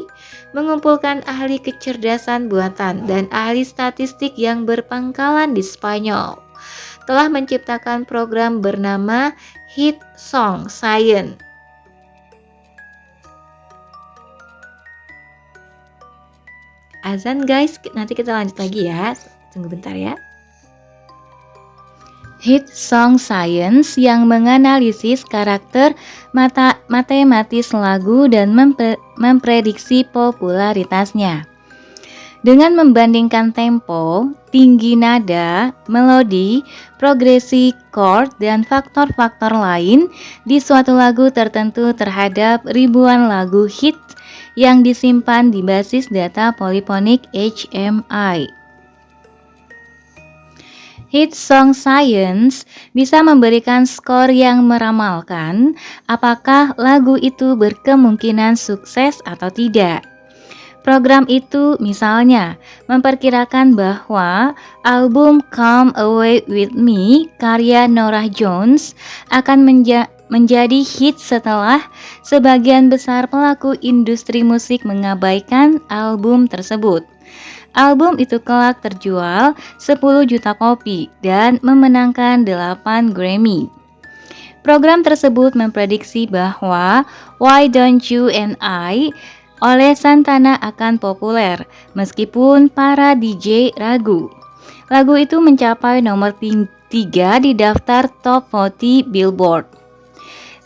mengumpulkan ahli kecerdasan buatan dan ahli statistik yang berpangkalan di Spanyol, telah menciptakan program bernama Hit Song Science. Azan guys, nanti kita lanjut lagi ya. Tunggu bentar ya. Hit Song Science yang menganalisis karakter matematis lagu dan memprediksi popularitasnya. Dengan membandingkan tempo, tinggi nada, melodi, progresi chord, dan faktor-faktor lain di suatu lagu tertentu terhadap ribuan lagu hit yang disimpan di basis data Polyphonic HMI. Hit Song Science bisa memberikan skor yang meramalkan apakah lagu itu berkemungkinan sukses atau tidak. Program itu misalnya memperkirakan bahwa album Come Away With Me karya Norah Jones akan menjadi hit setelah sebagian besar pelaku industri musik mengabaikan album tersebut. Album itu kelak terjual 10 juta kopi dan memenangkan 8 Grammy. Program tersebut memprediksi bahwa Why Don't You and I oleh Santana akan populer meskipun para DJ ragu. Lagu itu mencapai nomor 3 di daftar Top 40 Billboard.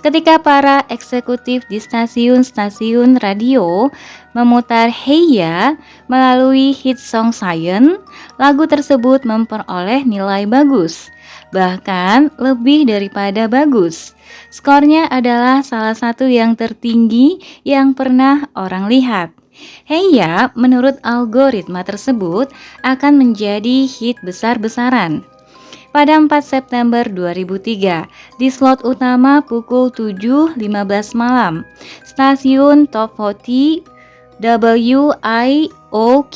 Ketika para eksekutif di stasiun-stasiun radio memutar Hey Ya melalui Hit Song Science, lagu tersebut memperoleh nilai bagus, bahkan lebih daripada bagus. Skornya adalah salah satu yang tertinggi yang pernah orang lihat. Hey Ya menurut algoritma tersebut akan menjadi hit besar-besaran. Pada 4 September 2003, di slot utama pukul 7.15 malam, stasiun Top 40 WIOQ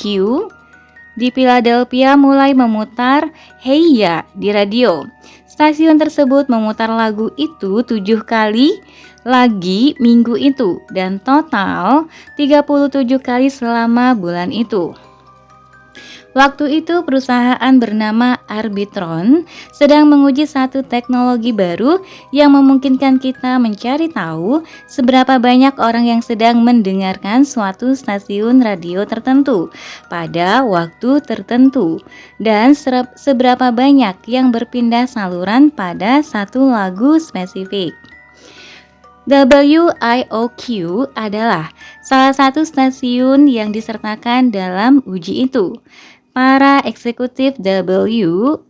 di Philadelphia mulai memutar Hey Ya di radio. Stasiun tersebut memutar lagu itu 7 kali lagi minggu itu dan total 37 kali selama bulan itu. Waktu itu perusahaan bernama Arbitron sedang menguji satu teknologi baru yang memungkinkan kita mencari tahu seberapa banyak orang yang sedang mendengarkan suatu stasiun radio tertentu pada waktu tertentu dan seberapa banyak yang berpindah saluran pada satu lagu spesifik. WIOQ adalah salah satu stasiun yang disertakan dalam uji itu. Para eksekutif WIOQ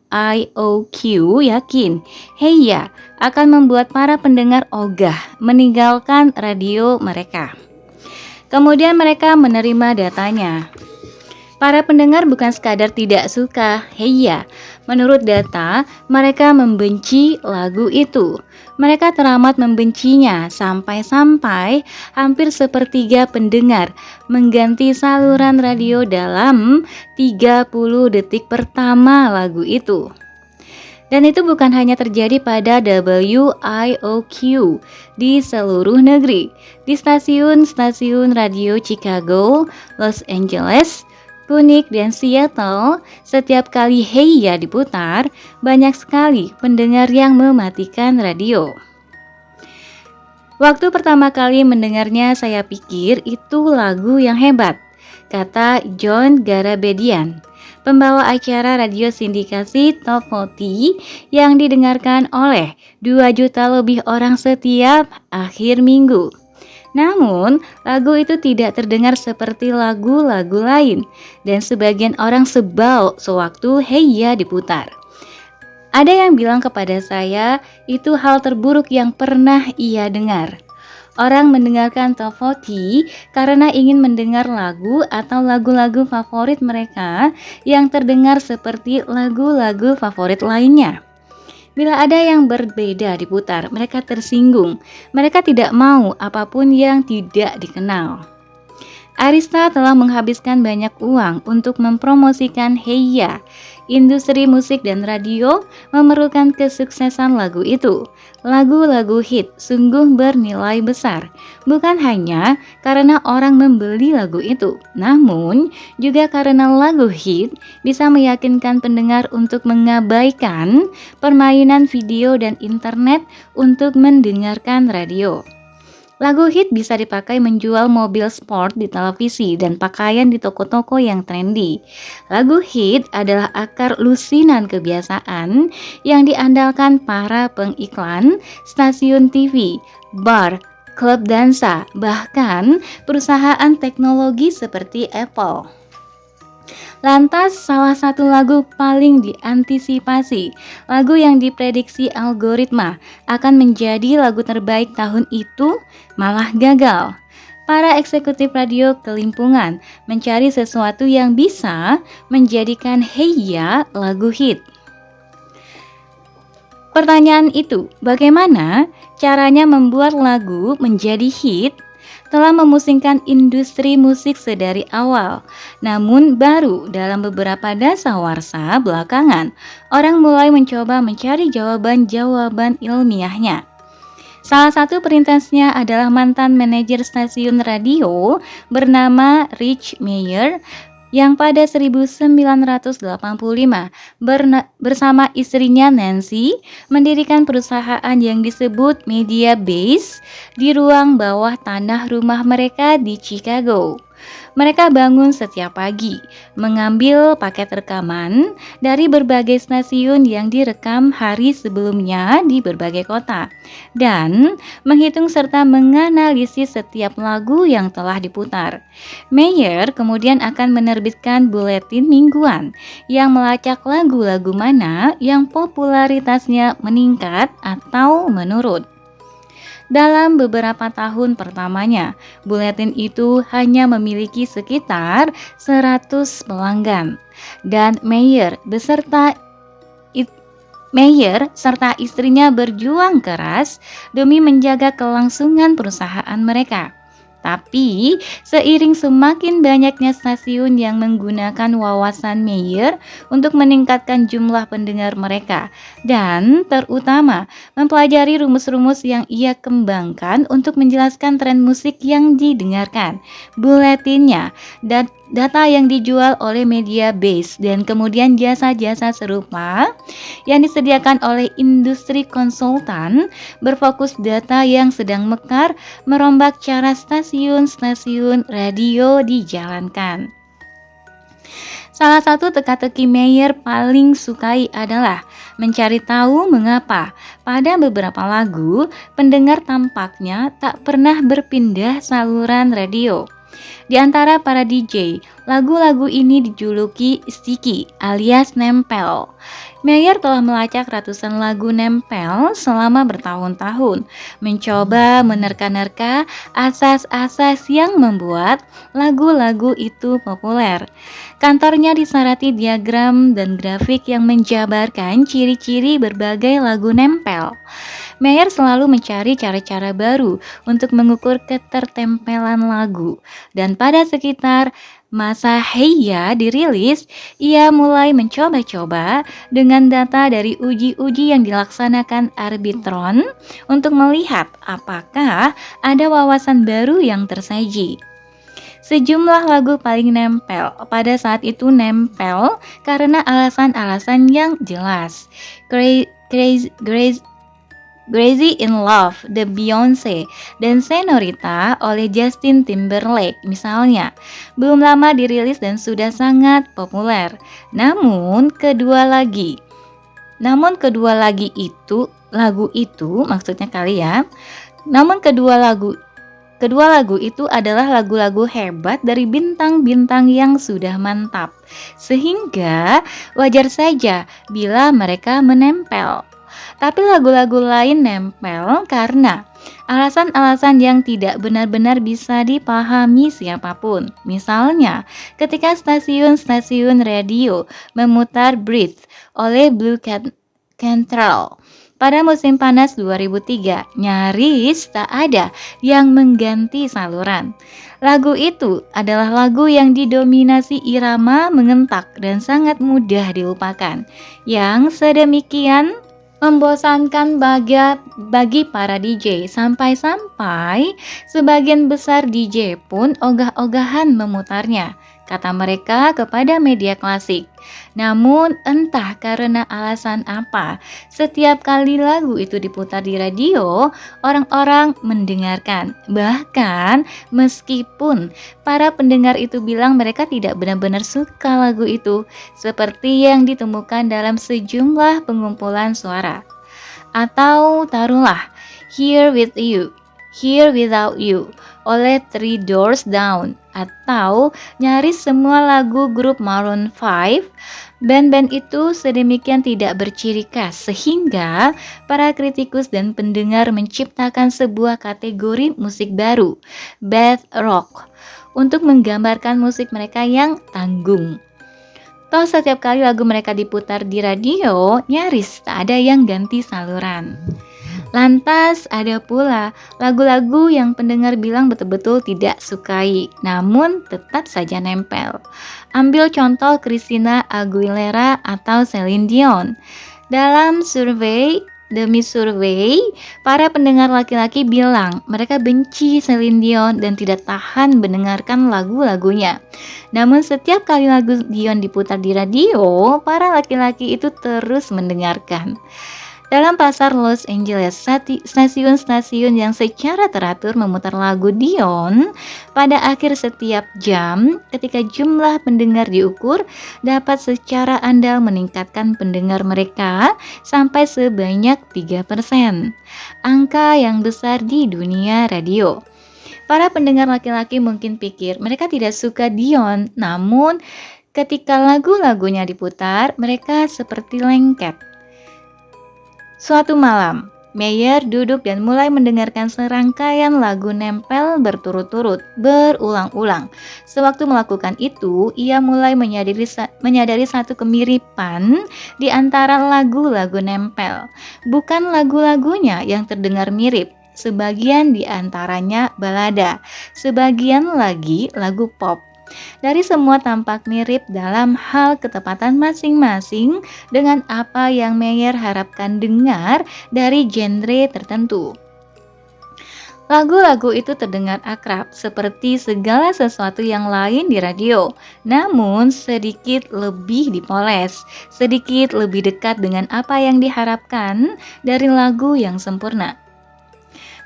yakin Hey Ya akan membuat para pendengar ogah meninggalkan radio mereka. Kemudian mereka menerima datanya. Para pendengar bukan sekadar tidak suka Hey Ya, Menurut data, mereka membenci lagu itu. Mereka teramat membencinya sampai-sampai hampir sepertiga pendengar mengganti saluran radio dalam 30 detik pertama lagu itu. Dan itu bukan hanya terjadi pada WIOQ di seluruh negeri. Di stasiun-stasiun radio Chicago, Los Angeles, Phoenix, dan Seattle, setiap kali Hey Ya diputar, banyak sekali pendengar yang mematikan radio. Waktu pertama kali mendengarnya saya pikir itu lagu yang hebat, kata John Garabedian, pembawa acara radio sindikasi Top 40 yang didengarkan oleh 2 juta lebih orang setiap akhir minggu. Namun, lagu itu tidak terdengar seperti lagu-lagu lain dan sebagian orang sebal sewaktu Hey Ya diputar. Ada yang bilang kepada saya itu hal terburuk yang pernah ia dengar. Orang mendengarkan Top 40 karena ingin mendengar lagu atau lagu-lagu favorit mereka yang terdengar seperti lagu-lagu favorit lainnya. Bila ada yang berbeda diputar, mereka tersinggung. Mereka tidak mau apapun yang tidak dikenal. Arista telah menghabiskan banyak uang untuk mempromosikan Hey Ya. Industri musik dan radio memerlukan kesuksesan lagu itu. Lagu-lagu hit sungguh bernilai besar, bukan hanya karena orang membeli lagu itu, namun juga karena lagu hit bisa meyakinkan pendengar untuk mengabaikan permainan video dan internet untuk mendengarkan radio. Lagu hit bisa dipakai menjual mobil sport di televisi dan pakaian di toko-toko yang trendy. Lagu hit adalah akar lusinan kebiasaan yang diandalkan para pengiklan, stasiun TV, bar, klub dansa, bahkan perusahaan teknologi seperti Apple. Lantas, salah satu lagu paling diantisipasi, lagu yang diprediksi algoritma akan menjadi lagu terbaik tahun itu, malah gagal. Para eksekutif radio kelimpungan mencari sesuatu yang bisa menjadikan Hey Ya lagu hit. Pertanyaan itu, bagaimana caranya membuat lagu menjadi hit? Telah memusingkan industri musik sedari awal. Namun baru dalam beberapa dasawarsa belakangan, orang mulai mencoba mencari jawaban-jawaban ilmiahnya. Salah satu perintisnya adalah mantan manajer stasiun radio bernama Rich Meyer yang pada 1985 bersama istrinya Nancy mendirikan perusahaan yang disebut Media Base di ruang bawah tanah rumah mereka di Chicago. Mereka bangun setiap pagi, mengambil paket rekaman dari berbagai stasiun yang direkam hari sebelumnya di berbagai kota, dan menghitung serta menganalisis setiap lagu yang telah diputar. Meyer kemudian akan menerbitkan buletin mingguan yang melacak lagu-lagu mana yang popularitasnya meningkat atau menurun. Dalam beberapa tahun pertamanya, buletin itu hanya memiliki sekitar 100 pelanggan. Dan Meyer serta istrinya berjuang keras demi menjaga kelangsungan perusahaan mereka. Tapi, seiring semakin banyaknya stasiun yang menggunakan wawasan Meyer untuk meningkatkan jumlah pendengar mereka, dan terutama mempelajari rumus-rumus yang ia kembangkan untuk menjelaskan tren musik yang didengarkan, buletinnya, dan data yang dijual oleh Media Base, dan kemudian jasa-jasa serupa yang disediakan oleh industri konsultan berfokus data yang sedang mekar merombak cara stasiun-stasiun radio dijalankan. Salah satu teka-teki Meyer paling sukai adalah mencari tahu mengapa pada beberapa lagu pendengar tampaknya tak pernah berpindah saluran radio. Di antara para DJ, lagu-lagu ini dijuluki sticky alias nempel. Meyer telah melacak ratusan lagu nempel selama bertahun-tahun, mencoba menerka-nerka asas-asas yang membuat lagu-lagu itu populer. Kantornya disarati diagram dan grafik yang menjabarkan ciri-ciri berbagai lagu nempel. Meyer selalu mencari cara-cara baru untuk mengukur ketertempelan lagu, dan pada sekitar masa Heya dirilis, ia mulai mencoba-coba dengan data dari uji-uji yang dilaksanakan Arbitron untuk melihat apakah ada wawasan baru yang tersaji. Sejumlah lagu paling nempel pada saat itu nempel karena alasan-alasan yang jelas. Crazy in Love, The Beyoncé, dan Senorita oleh Justin Timberlake misalnya, belum lama dirilis dan sudah sangat populer. Namun kedua lagu itu maksudnya kali ya. Namun kedua lagu itu adalah lagu-lagu hebat dari bintang-bintang yang sudah mantap. Sehingga wajar saja bila mereka menempel. Tapi lagu-lagu lain nempel karena alasan-alasan yang tidak benar-benar bisa dipahami siapapun. Misalnya, ketika stasiun-stasiun radio memutar Breathe oleh Blue Cantrell pada musim panas 2003, nyaris tak ada yang mengganti saluran. Lagu itu adalah lagu yang didominasi irama mengentak dan sangat mudah dilupakan, yang sedemikian membosankan bagi para DJ sampai-sampai sebagian besar DJ pun ogah-ogahan memutarnya, kata mereka kepada media klasik. Namun entah karena alasan apa, setiap kali lagu itu diputar di radio, orang-orang mendengarkan. Bahkan meskipun para pendengar itu bilang mereka tidak benar-benar suka lagu itu, seperti yang ditemukan dalam sejumlah pengumpulan suara. Atau taruhlah Here With You, Here Without You oleh Three Doors Down, atau nyaris semua lagu grup Maroon 5. Band-band itu sedemikian tidak berciri khas sehingga para kritikus dan pendengar menciptakan sebuah kategori musik baru, bath rock, untuk menggambarkan musik mereka yang tanggung. Toh setiap kali lagu mereka diputar di radio, nyaris tak ada yang ganti saluran. Lantas ada pula lagu-lagu yang pendengar bilang betul-betul tidak sukai, namun tetap saja nempel. Ambil contoh Christina Aguilera atau Celine Dion. Dalam survei demi survei, para pendengar laki-laki bilang mereka benci Celine Dion dan tidak tahan mendengarkan lagu-lagunya. Namun setiap kali lagu Dion diputar di radio, para laki-laki itu terus mendengarkan. Dalam pasar Los Angeles, stasiun-stasiun yang secara teratur memutar lagu Dion pada akhir setiap jam ketika jumlah pendengar diukur dapat secara andal meningkatkan pendengar mereka sampai sebanyak 3%. Angka yang besar di dunia radio. Para pendengar laki-laki mungkin pikir mereka tidak suka Dion, namun ketika lagu-lagunya diputar, mereka seperti lengket. Suatu malam, Meyer duduk dan mulai mendengarkan serangkaian lagu nempel berturut-turut, berulang-ulang. Sewaktu melakukan itu, ia mulai menyadari satu kemiripan di antara lagu-lagu nempel. Bukan lagu-lagunya yang terdengar mirip, sebagian di antaranya balada, sebagian lagi lagu pop. Dari semua tampak mirip dalam hal ketepatan masing-masing dengan apa yang Meyer harapkan dengar dari genre tertentu. Lagu-lagu itu terdengar akrab seperti segala sesuatu yang lain di radio, namun sedikit lebih dipoles, sedikit lebih dekat dengan apa yang diharapkan dari lagu yang sempurna.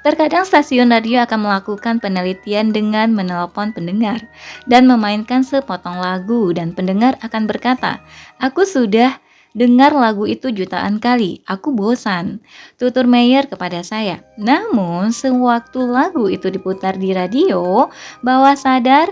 Terkadang stasiun radio akan melakukan penelitian dengan menelpon pendengar dan memainkan sepotong lagu, dan pendengar akan berkata, "Aku sudah dengar lagu itu jutaan kali, aku bosan," tutur Meyer kepada saya. Namun sewaktu lagu itu diputar di radio, bawah sadar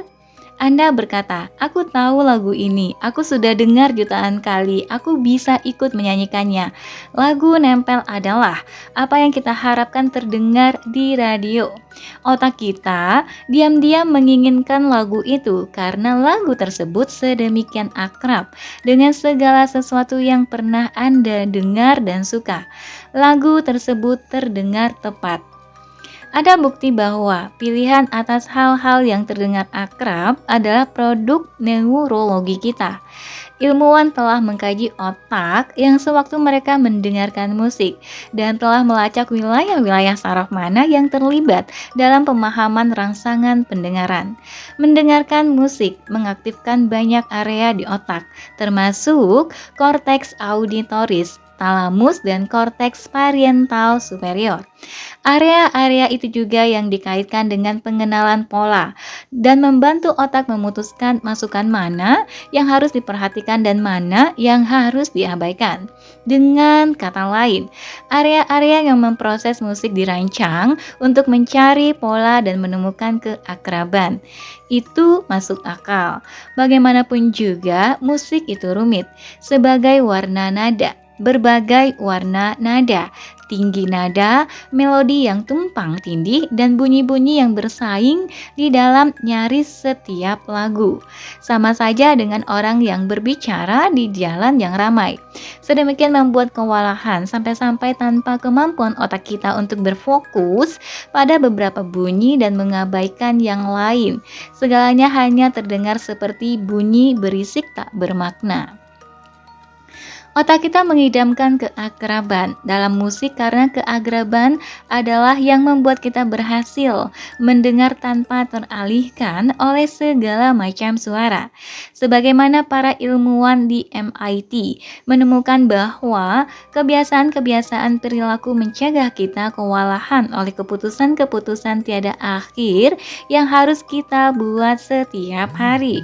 Anda berkata, "Aku tahu lagu ini, aku sudah dengar jutaan kali, aku bisa ikut menyanyikannya." Lagu nempel adalah apa yang kita harapkan terdengar di radio. Otak kita diam-diam menginginkan lagu itu karena lagu tersebut sedemikian akrab dengan segala sesuatu yang pernah Anda dengar dan suka. Lagu tersebut terdengar tepat. Ada bukti bahwa pilihan atas hal-hal yang terdengar akrab adalah produk neurologi kita. Ilmuwan telah mengkaji otak yang sewaktu mereka mendengarkan musik dan telah melacak wilayah-wilayah saraf mana yang terlibat dalam pemahaman rangsangan pendengaran. Mendengarkan musik mengaktifkan banyak area di otak, termasuk korteks auditoris, talamus, dan korteks parietal superior. Area-area itu juga yang dikaitkan dengan pengenalan pola dan membantu otak memutuskan masukan mana yang harus diperhatikan dan mana yang harus diabaikan. Dengan kata lain, area-area yang memproses musik dirancang untuk mencari pola dan menemukan keakraban. Itu masuk akal. Bagaimanapun juga, musik itu rumit sebagai warna nada. Berbagai warna nada, tinggi nada, melodi yang tumpang tindih, dan bunyi-bunyi yang bersaing di dalam nyaris setiap lagu. Sama saja dengan orang yang berbicara di jalan yang ramai. Sedemikian membuat kewalahan sampai-sampai tanpa kemampuan otak kita untuk berfokus pada beberapa bunyi dan mengabaikan yang lain. Segalanya hanya terdengar seperti bunyi berisik tak bermakna. Otak kita mengidamkan keakraban dalam musik karena keakraban adalah yang membuat kita berhasil mendengar tanpa teralihkan oleh segala macam suara. Sebagaimana para ilmuwan di MIT menemukan bahwa kebiasaan-kebiasaan perilaku mencegah kita kewalahan oleh keputusan-keputusan tiada akhir yang harus kita buat setiap hari.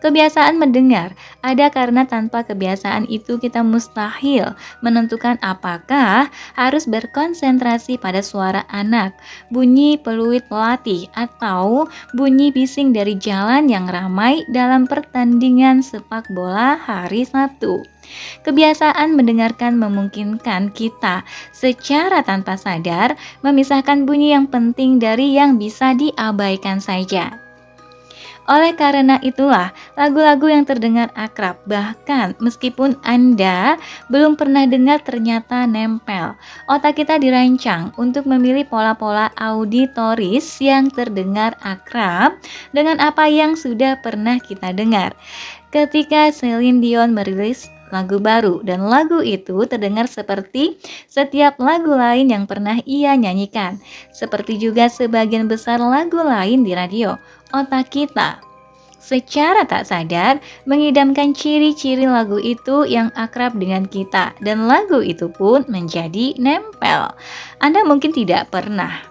Kebiasaan mendengar ada karena tanpa kebiasaan itu kita mustahil menentukan apakah harus berkonsentrasi pada suara anak, bunyi peluit pelatih, atau bunyi bising dari jalan yang ramai dalam pertandingan sepak bola hari Sabtu. Kebiasaan mendengarkan memungkinkan kita secara tanpa sadar memisahkan bunyi yang penting dari yang bisa diabaikan saja. Oleh karena itulah, lagu-lagu yang terdengar akrab, bahkan meskipun Anda belum pernah dengar ternyata nempel. Otak kita dirancang untuk memilih pola-pola auditoris yang terdengar akrab dengan apa yang sudah pernah kita dengar. Ketika Celine Dion merilis lagu baru dan lagu itu terdengar seperti setiap lagu lain yang pernah ia nyanyikan, seperti juga sebagian besar lagu lain di radio. Otak kita secara tak sadar mengidamkan ciri-ciri lagu itu yang akrab dengan kita, dan lagu itu pun menjadi nempel. Anda mungkin tidak pernah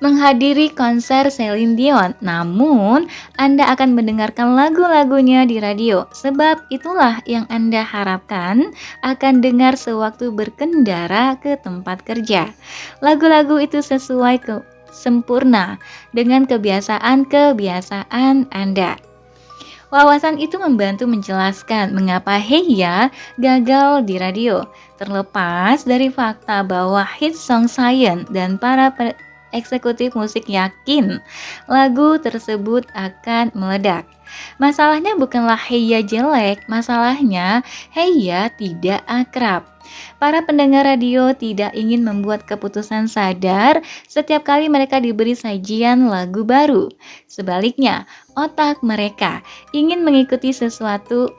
menghadiri konser Celine Dion, namun Anda akan mendengarkan lagu-lagunya di radio, sebab itulah yang Anda harapkan akan dengar sewaktu berkendara ke tempat kerja. Lagu-lagu itu sesuai sempurna dengan kebiasaan-kebiasaan Anda. Wawasan itu membantu menjelaskan mengapa Heya gagal di radio, terlepas dari fakta bahwa hit song Science dan para eksekutif musik yakin lagu tersebut akan meledak. Masalahnya bukanlah Heya jelek, masalahnya Heya tidak akrab. Para pendengar radio tidak ingin membuat keputusan sadar setiap kali mereka diberi sajian lagu baru. Sebaliknya, otak mereka ingin mengikuti suatu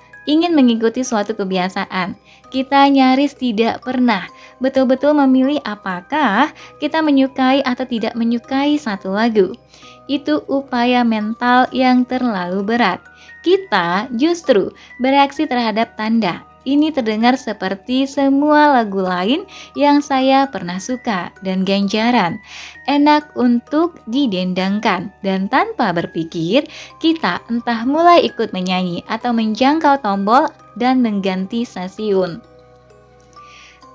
kebiasaan. Kita nyaris tidak pernah betul-betul memilih apakah kita menyukai atau tidak menyukai satu lagu. Itu upaya mental yang terlalu berat. Kita justru bereaksi terhadap tanda. Ini terdengar seperti semua lagu lain yang saya pernah suka, dan ganjaran enak untuk didendangkan, dan tanpa berpikir kita entah mulai ikut menyanyi atau menjangkau tombol dan mengganti stasiun.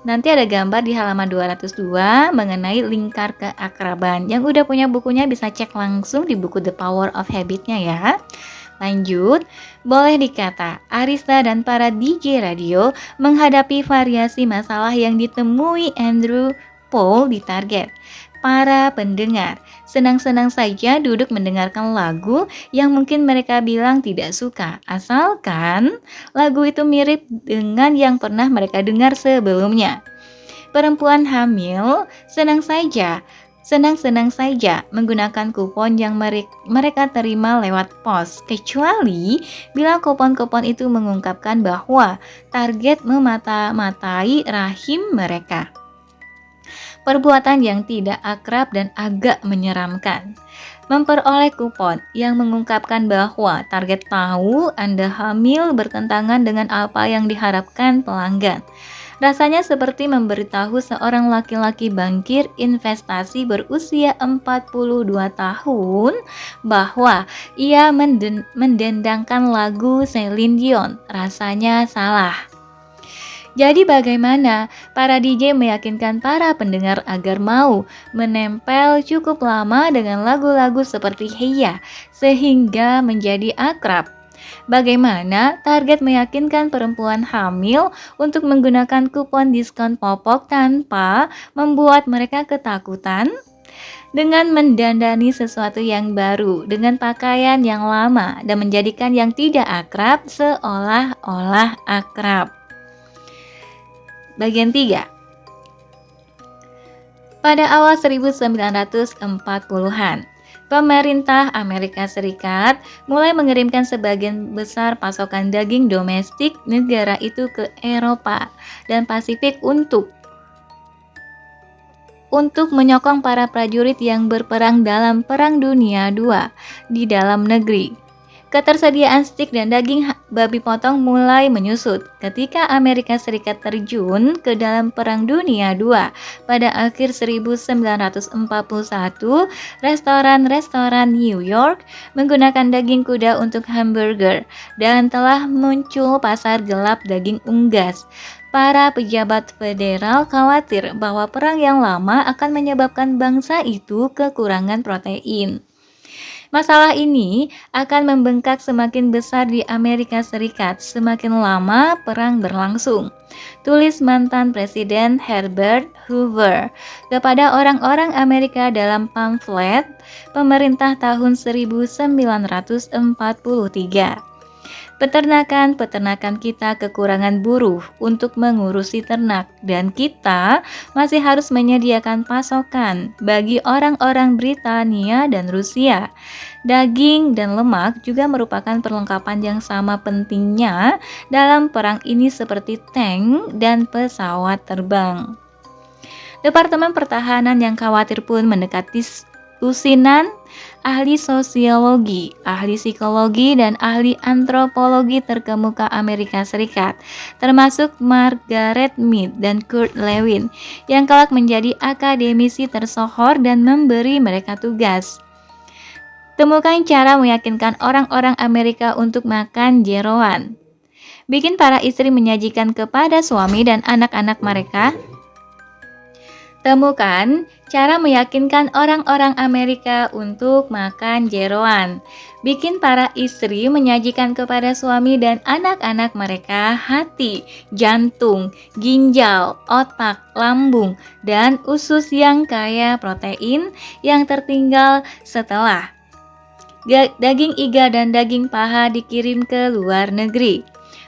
Nanti ada gambar di halaman 202 mengenai lingkar keakraban. Yang udah punya bukunya bisa cek langsung di buku The Power of Habit-nya ya. Lanjut, boleh dikata Arista dan para DJ radio menghadapi variasi masalah yang ditemui Andrew Paul di Target. Para pendengar senang-senang saja duduk mendengarkan lagu yang mungkin mereka bilang tidak suka, asalkan lagu itu mirip dengan yang pernah mereka dengar sebelumnya. Perempuan hamil senang-senang saja menggunakan kupon yang mereka terima lewat pos, kecuali bila kupon-kupon itu mengungkapkan bahwa target memata-matai rahim mereka. Perbuatan yang tidak akrab dan agak menyeramkan. Memperoleh kupon yang mengungkapkan bahwa target tahu Anda hamil bertentangan dengan apa yang diharapkan pelanggan. Rasanya seperti memberitahu seorang laki-laki bankir investasi berusia 42 tahun bahwa ia mendendangkan lagu Celine Dion. Rasanya salah. Jadi bagaimana para DJ meyakinkan para pendengar agar mau menempel cukup lama dengan lagu-lagu seperti Heya sehingga menjadi akrab? Bagaimana Target meyakinkan perempuan hamil untuk menggunakan kupon diskon popok tanpa membuat mereka ketakutan? Dengan mendandani sesuatu yang baru dengan pakaian yang lama dan menjadikan yang tidak akrab seolah-olah akrab. Bagian 3. Pada awal 1940-an, pemerintah Amerika Serikat mulai mengirimkan sebagian besar pasokan daging domestik negara itu ke Eropa dan Pasifik untuk menyokong para prajurit yang berperang dalam Perang Dunia II di dalam negeri. Ketersediaan stik dan daging babi potong mulai menyusut ketika Amerika Serikat terjun ke dalam Perang Dunia II. Pada akhir 1941, restoran-restoran New York menggunakan daging kuda untuk hamburger dan telah muncul pasar gelap daging unggas. Para pejabat federal khawatir bahwa perang yang lama akan menyebabkan bangsa itu kekurangan protein. Masalah ini akan membengkak semakin besar di Amerika Serikat semakin lama perang berlangsung. Tulis mantan Presiden Herbert Hoover kepada orang-orang Amerika dalam pamflet pemerintah tahun 1943. Peternakan kita kekurangan buruh untuk mengurusi ternak dan kita masih harus menyediakan pasokan bagi orang-orang Britania dan Rusia. Daging dan lemak juga merupakan perlengkapan yang sama pentingnya dalam perang ini seperti tank dan pesawat terbang. Departemen Pertahanan yang khawatir pun mendekati usinan ahli sosiologi, ahli psikologi, dan ahli antropologi terkemuka Amerika Serikat, termasuk Margaret Mead dan Kurt Lewin, yang kelak menjadi akademisi tersohor dan memberi mereka tugas. Temukan cara meyakinkan orang-orang Amerika untuk makan jeroan. Bikin para istri menyajikan kepada suami dan anak-anak mereka. Temukan cara meyakinkan orang-orang Amerika untuk makan jeroan. Bikin para istri menyajikan kepada suami dan anak-anak mereka hati, jantung, ginjal, otak, lambung, dan usus yang kaya protein yang tertinggal setelah daging iga dan daging paha dikirim ke luar negeri.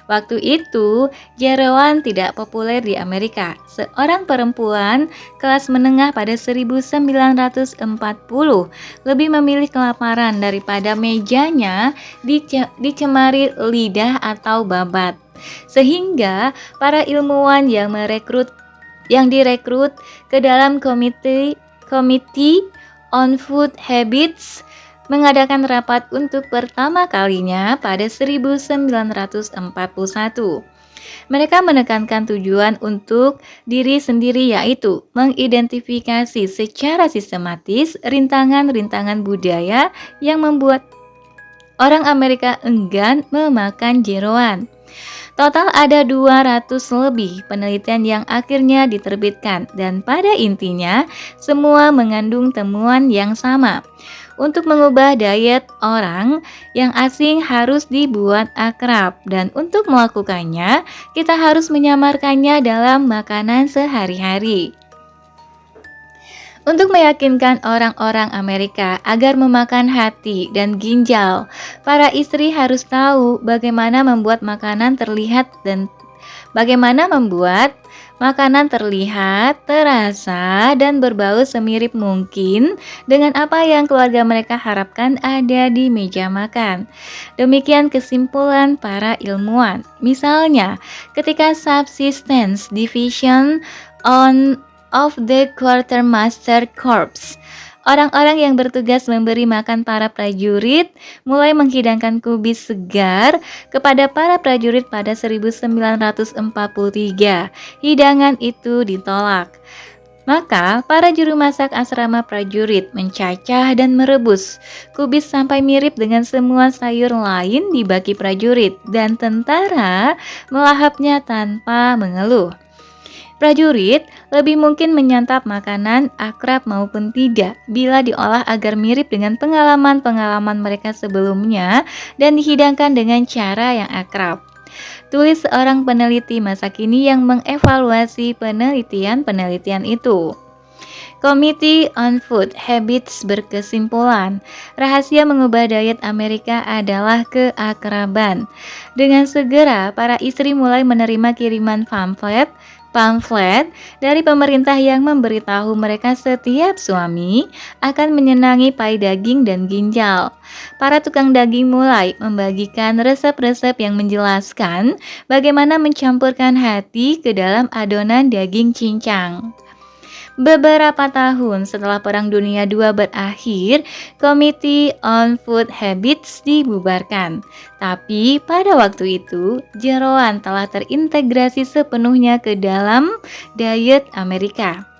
Waktu itu, jeroan tidak populer di Amerika. Seorang perempuan kelas menengah pada 1940 lebih memilih kelaparan daripada mejanya dicemari lidah atau babat. Sehingga para ilmuwan yang direkrut ke dalam Committee on Food Habits mengadakan rapat untuk pertama kalinya pada 1941. Mereka menekankan tujuan untuk diri sendiri, yaitu mengidentifikasi secara sistematis rintangan-rintangan budaya yang membuat orang Amerika enggan memakan jeroan. Total ada 200 lebih penelitian yang akhirnya diterbitkan dan pada intinya semua mengandung temuan yang sama. Untuk mengubah diet orang yang asing harus dibuat akrab dan untuk melakukannya kita harus menyamarkannya dalam makanan sehari-hari. Untuk meyakinkan orang-orang Amerika agar memakan hati dan ginjal, para istri harus tahu bagaimana membuat makanan terlihat dan bagaimana membuat makanan terlihat, terasa, dan berbau semirip mungkin dengan apa yang keluarga mereka harapkan ada di meja makan. Demikian kesimpulan para ilmuwan. Misalnya, ketika subsistence division on of the Quartermaster Corps, orang-orang yang bertugas memberi makan para prajurit mulai menghidangkan kubis segar kepada para prajurit pada 1943. Hidangan itu ditolak. Maka para juru masak asrama prajurit mencacah dan merebus kubis sampai mirip dengan semua sayur lain di baki prajurit dan tentara melahapnya tanpa mengeluh. Prajurit lebih mungkin menyantap makanan akrab maupun tidak bila diolah agar mirip dengan pengalaman-pengalaman mereka sebelumnya dan dihidangkan dengan cara yang akrab. Tulis seorang peneliti masa kini yang mengevaluasi penelitian-penelitian itu. Committee on Food Habits berkesimpulan, rahasia mengubah diet Amerika adalah keakraban. Dengan segera, para istri mulai menerima kiriman pamflet dari pemerintah yang memberitahu mereka setiap suami akan menyenangi pai daging dan ginjal. Para tukang daging mulai membagikan resep-resep yang menjelaskan bagaimana mencampurkan hati ke dalam adonan daging cincang. Beberapa tahun setelah Perang Dunia II berakhir, Committee on Food Habits dibubarkan. Tapi pada waktu itu, jeroan telah terintegrasi sepenuhnya ke dalam diet Amerika.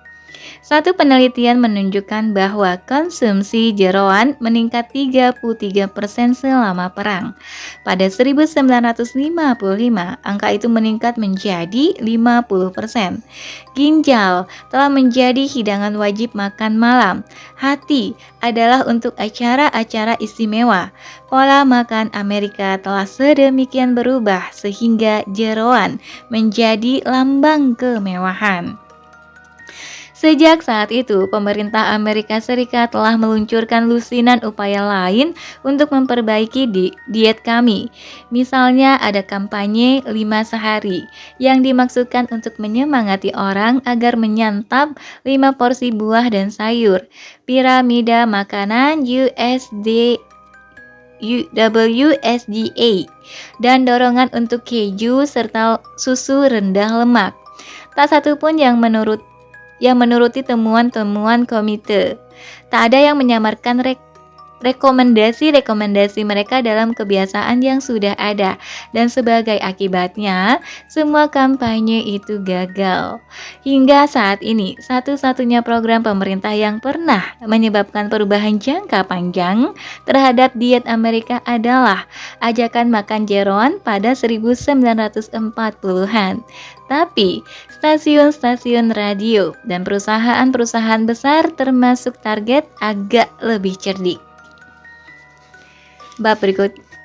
Satu penelitian menunjukkan bahwa konsumsi jeroan meningkat 33% selama perang. Pada 1955, angka itu meningkat menjadi 50%. Ginjal telah menjadi hidangan wajib makan malam. Hati adalah untuk acara-acara istimewa. Pola makan Amerika telah sedemikian berubah sehingga jeroan menjadi lambang kemewahan. Sejak saat itu, pemerintah Amerika Serikat telah meluncurkan lusinan upaya lain untuk memperbaiki diet kami. Misalnya ada kampanye 5 sehari yang dimaksudkan untuk menyemangati orang agar menyantap 5 porsi buah dan sayur. Piramida makanan WSDA dan dorongan untuk keju serta susu rendah lemak. Tak satu pun yang menuruti temuan-temuan komite. Tak ada yang menyamarkan rekomendasi-rekomendasi mereka dalam kebiasaan yang sudah ada dan sebagai akibatnya semua kampanye itu gagal. Hingga saat ini, satu-satunya program pemerintah yang pernah menyebabkan perubahan jangka panjang terhadap diet Amerika adalah ajakan makan jeroan pada 1940-an. Tapi, stasiun-stasiun radio dan perusahaan-perusahaan besar termasuk Target agak lebih cerdik.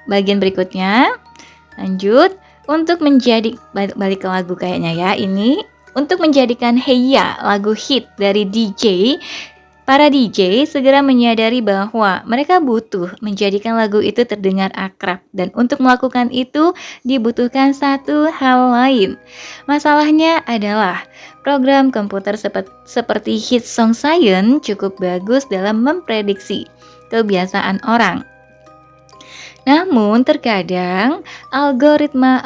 Bagian berikutnya, lanjut untuk balik ke lagu kayaknya ya ini. Untuk menjadikan Hey Ya lagu hit dari DJ, para DJ segera menyadari bahwa mereka butuh menjadikan lagu itu terdengar akrab dan untuk melakukan itu dibutuhkan satu hal lain. Masalahnya adalah program komputer seperti Hit Song Science cukup bagus dalam memprediksi kebiasaan orang. Namun terkadang algoritma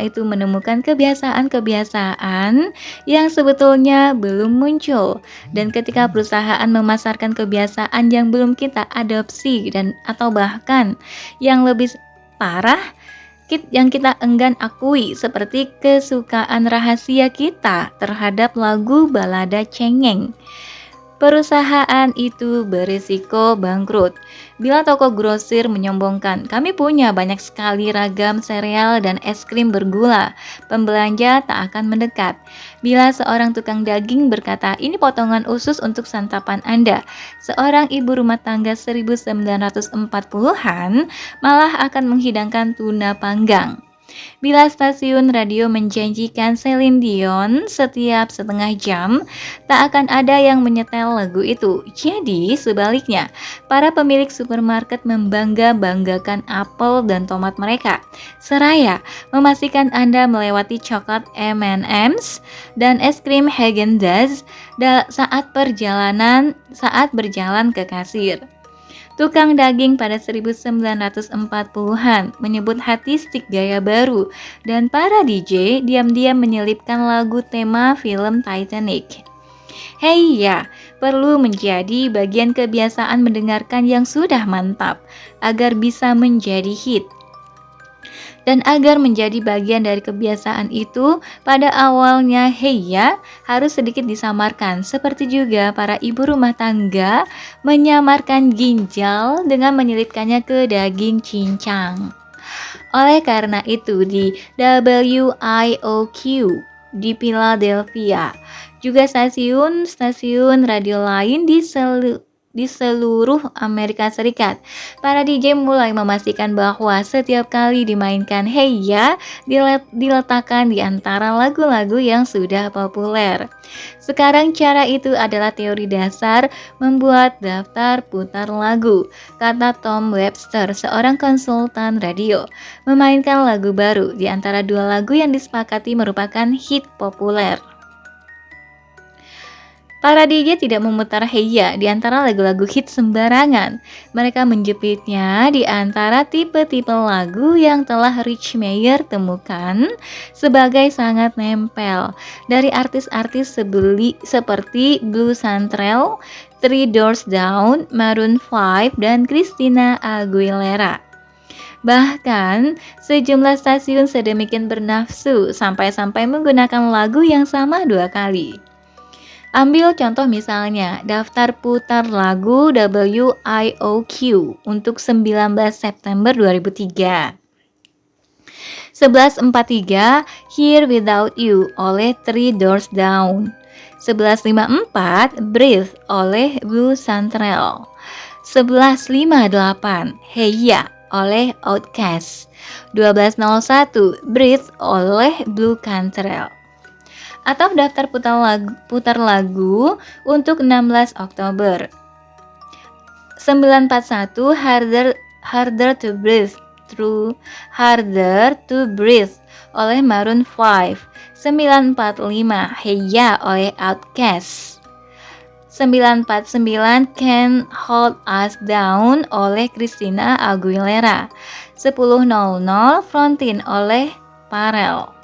itu menemukan kebiasaan-kebiasaan yang sebetulnya belum muncul dan ketika perusahaan memasarkan kebiasaan yang belum kita adopsi dan atau bahkan yang lebih parah yang kita enggan akui seperti kesukaan rahasia kita terhadap lagu balada cengeng. Perusahaan itu berisiko bangkrut. Bila toko grosir menyombongkan, kami punya banyak sekali ragam sereal dan es krim bergula, pembelanja tak akan mendekat. Bila seorang tukang daging berkata, ini potongan usus untuk santapan Anda, seorang ibu rumah tangga 1940-an malah akan menghidangkan tuna panggang. Bila stasiun radio menjanjikan Celine Dion setiap setengah jam, tak akan ada yang menyetel lagu itu. Jadi sebaliknya, para pemilik supermarket membangga-banggakan apel dan tomat mereka, seraya memastikan Anda melewati coklat M&M's dan es krim Häagen-Dazs saat berjalan ke kasir. Tukang daging pada 1940-an menyebut hati stick gaya baru, dan para DJ diam-diam menyelipkan lagu tema film Titanic. Hei ya, perlu menjadi bagian kebiasaan mendengarkan yang sudah mantap agar bisa menjadi hit. Dan agar menjadi bagian dari kebiasaan itu, pada awalnya hey ya harus sedikit disamarkan, seperti juga para ibu rumah tangga menyamarkan ginjal dengan menyelipkannya ke daging cincang. Oleh karena itu di WIOQ di Philadelphia, juga stasiun radio lain di seluruh Amerika Serikat, para DJ mulai memastikan bahwa setiap kali dimainkan Hey Ya diletakkan di antara lagu-lagu yang sudah populer. Sekarang cara itu adalah teori dasar membuat daftar putar lagu, kata Tom Webster, seorang konsultan radio. Memainkan lagu baru di antara dua lagu yang disepakati merupakan hit populer. Para DJ tidak memutar Hey Ya di antara lagu-lagu hit sembarangan. Mereka menjepitnya di antara tipe-tipe lagu yang telah Rich Mayer temukan sebagai sangat nempel dari artis-artis seperti Blue Chantrell, Three Doors Down, Maroon 5, dan Christina Aguilera. Bahkan, sejumlah stasiun sedemikian bernafsu sampai-sampai menggunakan lagu yang sama 2 kali. Ambil contoh misalnya, daftar putar lagu WIOQ untuk 19 September 2003. 11.43 Here Without You oleh Three Doors Down. 11.54 Breathe oleh Blue Chantrell. 11.58 Hey Ya oleh Outkast. 12.01 Breathe oleh Blue Chantrell. Atau daftar putar lagu untuk 16 Oktober. 941 Harder to Breathe oleh Maroon 5. 945 Hey Ya oleh Outkast. 949 Can't Hold Us Down oleh Christina Aguilera. 10.00 Frontin oleh Pharrell.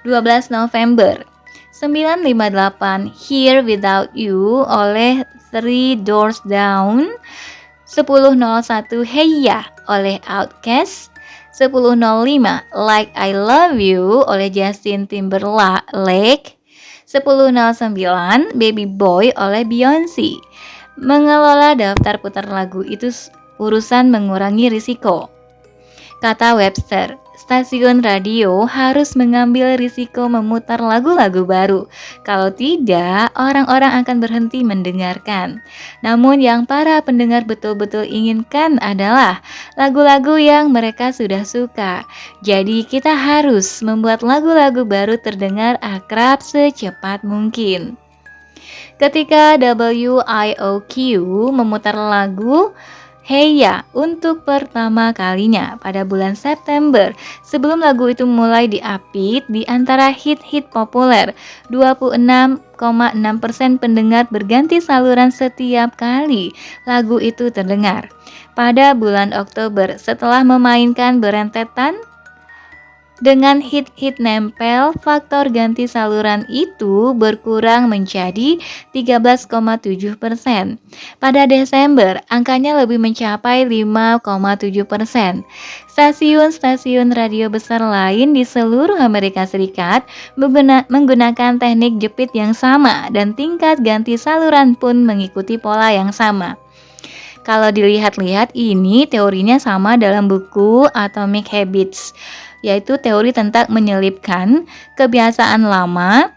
12 November 958 Here Without You oleh Three Doors Down. 10.01 Hey Ya oleh Outkast. 10.05 Like I Love You oleh Justin Timberlake. 10.09 Baby Boy oleh Beyonce. Mengelola daftar putar lagu itu urusan mengurangi risiko, kata Webster. Stasiun radio harus mengambil risiko memutar lagu-lagu baru. Kalau tidak, orang-orang akan berhenti mendengarkan. Namun yang para pendengar betul-betul inginkan adalah lagu-lagu yang mereka sudah suka. Jadi kita harus membuat lagu-lagu baru terdengar akrab secepat mungkin. Ketika WIOQ memutar lagu Hey Ya untuk pertama kalinya pada bulan September, sebelum lagu itu mulai diapit di antara hit-hit populer, 26,6% pendengar berganti saluran setiap kali lagu itu terdengar. Pada bulan Oktober, setelah memainkan berentetan Dengan hit-hit nempel, faktor ganti saluran itu berkurang menjadi 13,7%. Pada Desember, angkanya lebih mencapai 5,7%. Stasiun-stasiun radio besar lain di seluruh Amerika Serikat menggunakan teknik jepit yang sama dan tingkat ganti saluran pun mengikuti pola yang sama. Kalau dilihat-lihat ini teorinya sama dalam buku Atomic Habits, yaitu teori tentang menyelipkan kebiasaan lama,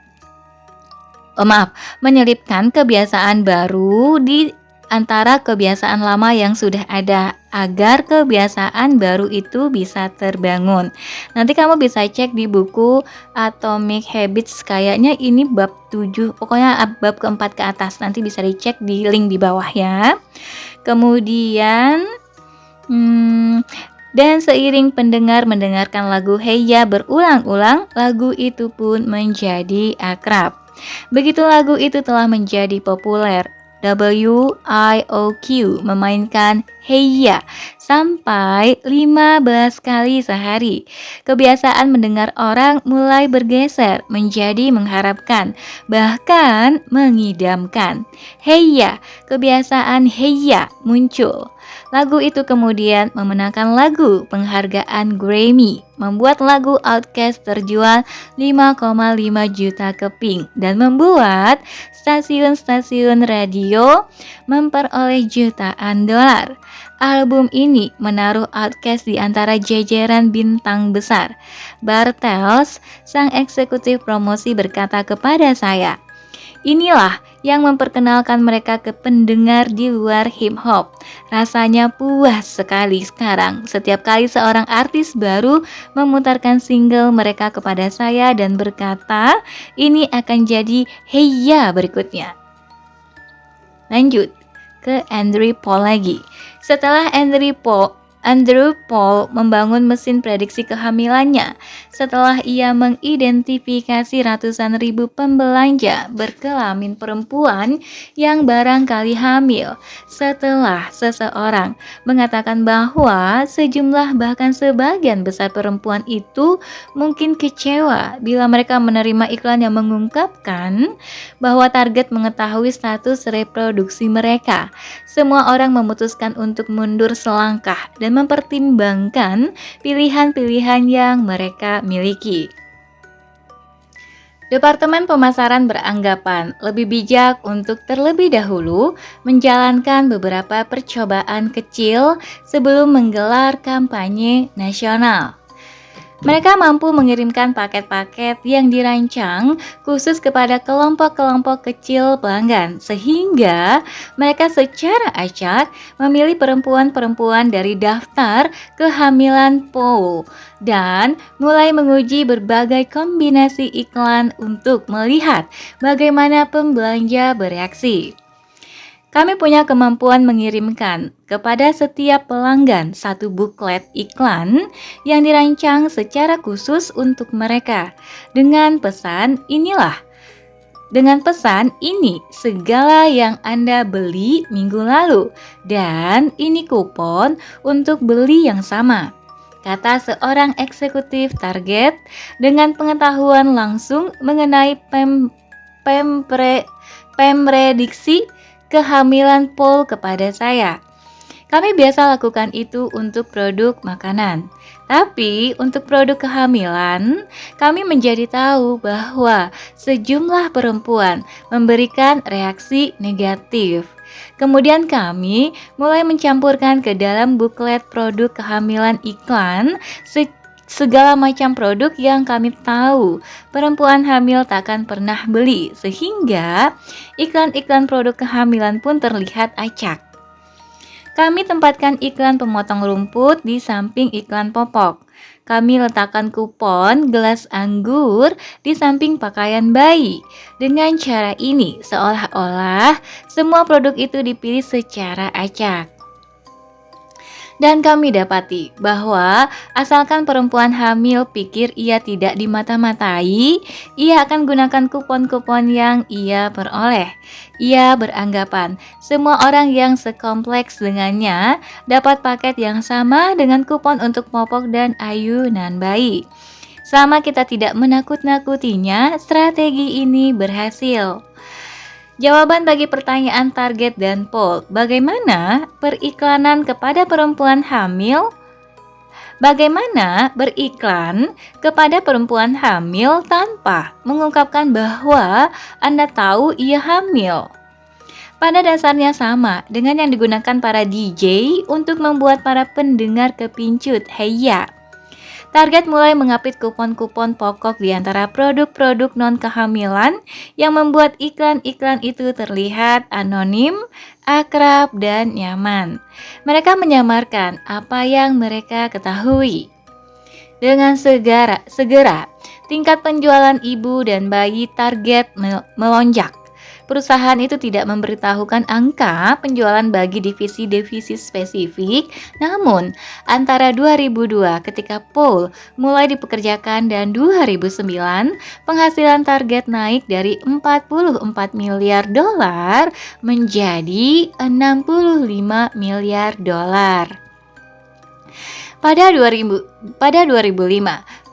menyelipkan kebiasaan baru di antara kebiasaan lama yang sudah ada agar kebiasaan baru itu bisa terbangun. Nanti kamu bisa cek di buku Atomic Habits, kayaknya ini bab 7, pokoknya bab keempat ke atas. Nanti bisa dicek di link di bawah ya. Kemudian dan seiring pendengar mendengarkan lagu Hey Ya berulang-ulang, lagu itu pun menjadi akrab. Begitu lagu itu telah menjadi populer, WIOQ memainkan Hey Ya sampai 15 kali sehari. Kebiasaan mendengar orang mulai bergeser menjadi mengharapkan, bahkan mengidamkan. Hey Ya, kebiasaan Hey Ya muncul. Lagu itu kemudian memenangkan lagu penghargaan Grammy, membuat lagu Outkast terjual 5,5 juta keping dan membuat stasiun-stasiun radio memperoleh jutaan dolar. Album ini menaruh Outkast di antara jajaran bintang besar. Bartels, sang eksekutif promosi, berkata kepada saya, "Inilah yang memperkenalkan mereka ke pendengar di luar hip hop. Rasanya puas sekali sekarang setiap kali seorang artis baru memutarkan single mereka kepada saya dan berkata, ini akan jadi Hey Ya berikutnya." Lanjut ke Andrew Paul lagi. Setelah Andrew Paul membangun mesin prediksi kehamilannya setelah ia mengidentifikasi ratusan ribu pembelanja berkelamin perempuan yang barangkali hamil. Setelah seseorang mengatakan bahwa sejumlah bahkan sebagian besar perempuan itu mungkin kecewa bila mereka menerima iklan yang mengungkapkan bahwa target mengetahui status reproduksi mereka, semua orang memutuskan untuk mundur selangkah dan mempertimbangkan pilihan-pilihan yang mereka miliki. Departemen pemasaran beranggapan lebih bijak untuk terlebih dahulu menjalankan beberapa percobaan kecil sebelum menggelar kampanye nasional. Mereka mampu mengirimkan paket-paket yang dirancang khusus kepada kelompok-kelompok kecil pelanggan, sehingga mereka secara acak memilih perempuan-perempuan dari daftar kehamilan Paul dan mulai menguji berbagai kombinasi iklan untuk melihat bagaimana pembelanja bereaksi. Kami punya kemampuan mengirimkan kepada setiap pelanggan satu buklet iklan yang dirancang secara khusus untuk mereka. Dengan pesan ini segala yang Anda beli minggu lalu dan ini kupon untuk beli yang sama, kata seorang eksekutif target dengan pengetahuan langsung mengenai prediksi kehamilan Paul kepada saya. Kami biasa lakukan itu untuk produk makanan. Tapi untuk produk kehamilan, kami menjadi tahu bahwa sejumlah perempuan memberikan reaksi negatif. Kemudian kami mulai mencampurkan ke dalam buklet produk kehamilan iklan segala macam produk yang kami tahu perempuan hamil takkan pernah beli, sehingga iklan-iklan produk kehamilan pun terlihat acak. Kami tempatkan iklan pemotong rumput di samping iklan popok. Kami letakkan kupon gelas anggur di samping pakaian bayi. Dengan cara ini, seolah-olah semua produk itu dipilih secara acak. Dan kami dapati bahwa asalkan perempuan hamil pikir ia tidak dimata-matai, ia akan gunakan kupon-kupon yang ia peroleh. Ia beranggapan semua orang yang sekompleks dengannya dapat paket yang sama dengan kupon untuk popok dan ayunan bayi. Selama kita tidak menakut-nakutinya, strategi ini berhasil. Jawaban bagi pertanyaan target dan poll, bagaimana periklanan kepada perempuan hamil? Bagaimana beriklan kepada perempuan hamil tanpa mengungkapkan bahwa Anda tahu ia hamil? Pada dasarnya sama dengan yang digunakan para DJ untuk membuat para pendengar kepincut. Heya. Target mulai mengapit kupon-kupon pokok di antara produk-produk non-kehamilan yang membuat iklan-iklan itu terlihat anonim, akrab, dan nyaman. Mereka menyamarkan apa yang mereka ketahui. Dengan segera tingkat penjualan ibu dan bayi target melonjak. Perusahaan itu tidak memberitahukan angka penjualan bagi divisi-divisi spesifik, namun antara 2002 ketika Paul mulai dipekerjakan dan 2009, penghasilan target naik dari 44 miliar dolar menjadi 65 miliar dolar. Pada 2005,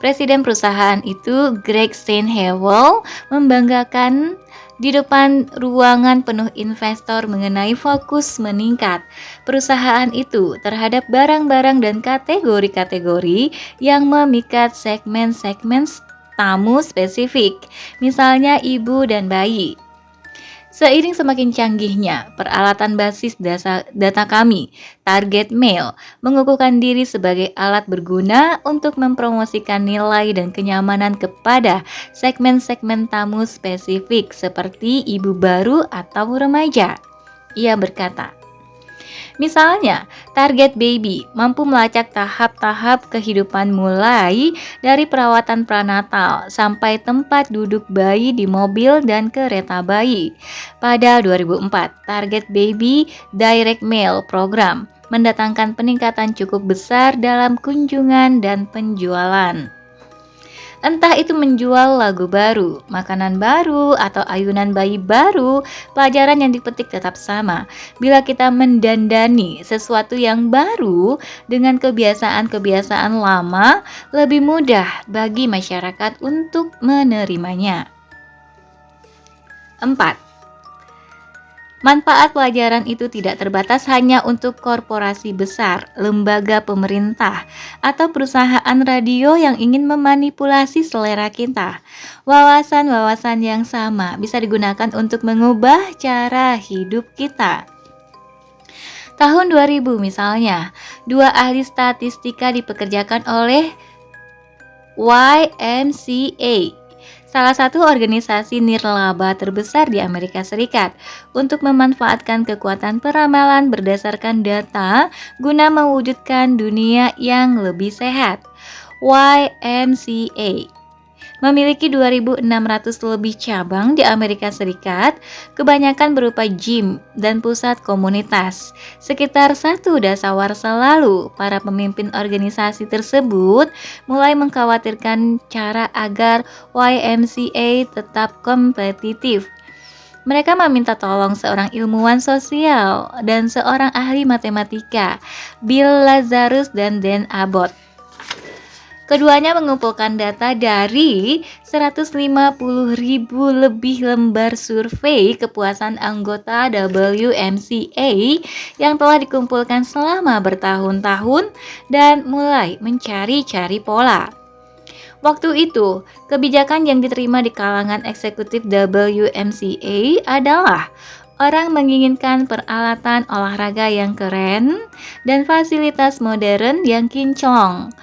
presiden perusahaan itu Greg Steinhewell membanggakan di depan ruangan penuh investor mengenai fokus meningkat perusahaan itu terhadap barang-barang dan kategori-kategori yang memikat segmen-segmen tamu spesifik, misalnya ibu dan bayi. Seiring semakin canggihnya peralatan basis data kami, target mail mengukuhkan diri sebagai alat berguna untuk mempromosikan nilai dan kenyamanan kepada segmen-segmen tamu spesifik seperti ibu baru atau remaja. Ia berkata, misalnya, target baby mampu melacak tahap-tahap kehidupan mulai dari perawatan prenatal sampai tempat duduk bayi di mobil dan kereta bayi. Pada 2004, target baby direct mail program mendatangkan peningkatan cukup besar dalam kunjungan dan penjualan. Entah itu menjual lagu baru, makanan baru, atau ayunan bayi baru, pelajaran yang dipetik tetap sama. Bila kita mendandani sesuatu yang baru dengan kebiasaan-kebiasaan lama, lebih mudah bagi masyarakat untuk menerimanya. 4. Manfaat pelajaran itu tidak terbatas hanya untuk korporasi besar, lembaga pemerintah, atau perusahaan radio yang ingin memanipulasi selera kita. Wawasan-wawasan yang sama bisa digunakan untuk mengubah cara hidup kita. Tahun 2000 misalnya, 2 ahli statistika dipekerjakan oleh YMCA, salah satu organisasi nirlaba terbesar di Amerika Serikat, untuk memanfaatkan kekuatan peramalan berdasarkan data guna mewujudkan dunia yang lebih sehat. YMCA memiliki 2.600 lebih cabang di Amerika Serikat, kebanyakan berupa gym dan pusat komunitas. Sekitar 1 dasawarsa lalu, para pemimpin organisasi tersebut mulai mengkhawatirkan cara agar YMCA tetap kompetitif. Mereka meminta tolong seorang ilmuwan sosial dan seorang ahli matematika, Bill Lazarus dan Dan Abbott. Keduanya mengumpulkan data dari 150.000 lebih lembar survei kepuasan anggota WMCA yang telah dikumpulkan selama bertahun-tahun dan mulai mencari-cari pola. Waktu itu, kebijakan yang diterima di kalangan eksekutif WMCA adalah orang menginginkan peralatan olahraga yang keren dan fasilitas modern yang kinclong.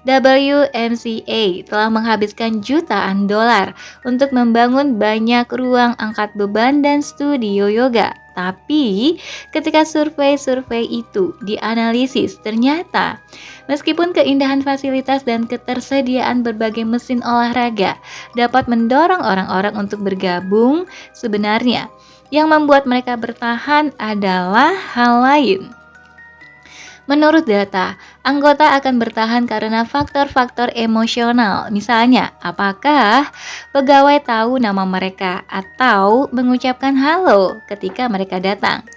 WMCA telah menghabiskan jutaan dolar untuk membangun banyak ruang angkat beban dan studio yoga. Tapi ketika survei-survei itu dianalisis, ternyata meskipun keindahan fasilitas dan ketersediaan berbagai mesin olahraga dapat mendorong orang-orang untuk bergabung, sebenarnya yang membuat mereka bertahan adalah hal lain. Menurut data, Anggota akan bertahan karena faktor-faktor emosional. Misalnya, apakah pegawai tahu nama mereka atau mengucapkan halo ketika mereka datang.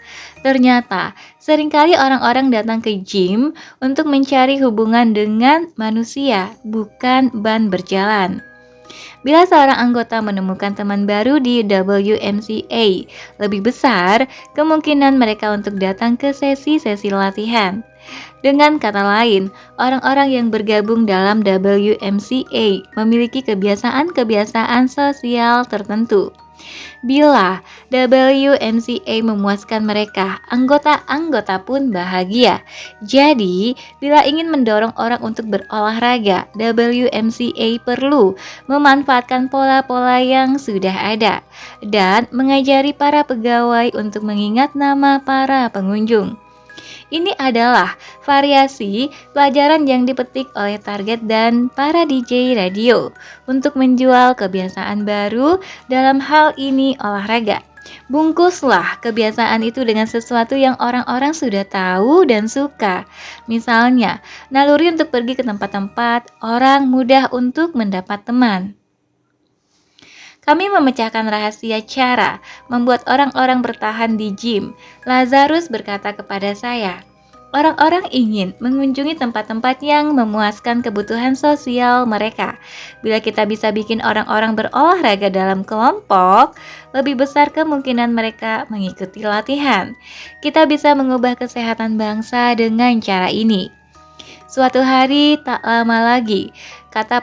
Ternyata, seringkali orang-orang datang ke gym untuk mencari hubungan dengan manusia, bukan ban berjalan. Bila seorang anggota menemukan teman baru di WMCA, lebih besar kemungkinan mereka untuk datang ke sesi-sesi latihan. Dengan kata lain, orang-orang yang bergabung dalam WMCA memiliki kebiasaan-kebiasaan sosial tertentu. Bila WMCA memuaskan mereka, anggota-anggota pun bahagia. Jadi, bila ingin mendorong orang untuk berolahraga, WMCA perlu memanfaatkan pola-pola yang sudah ada dan mengajari para pegawai untuk mengingat nama para pengunjung. Ini adalah variasi pelajaran yang dipetik oleh target dan para DJ radio untuk menjual kebiasaan baru dalam hal ini olahraga. Bungkuslah kebiasaan itu dengan sesuatu yang orang-orang sudah tahu dan suka. Misalnya, naluri untuk pergi ke tempat-tempat orang mudah untuk mendapat teman. Kami memecahkan rahasia cara membuat orang-orang bertahan di gym. Lazarus berkata kepada saya, orang-orang ingin mengunjungi tempat-tempat yang memuaskan kebutuhan sosial mereka. Bila kita bisa bikin orang-orang berolahraga dalam kelompok, lebih besar kemungkinan mereka mengikuti latihan. Kita bisa mengubah kesehatan bangsa dengan cara ini. Suatu hari tak lama lagi, kata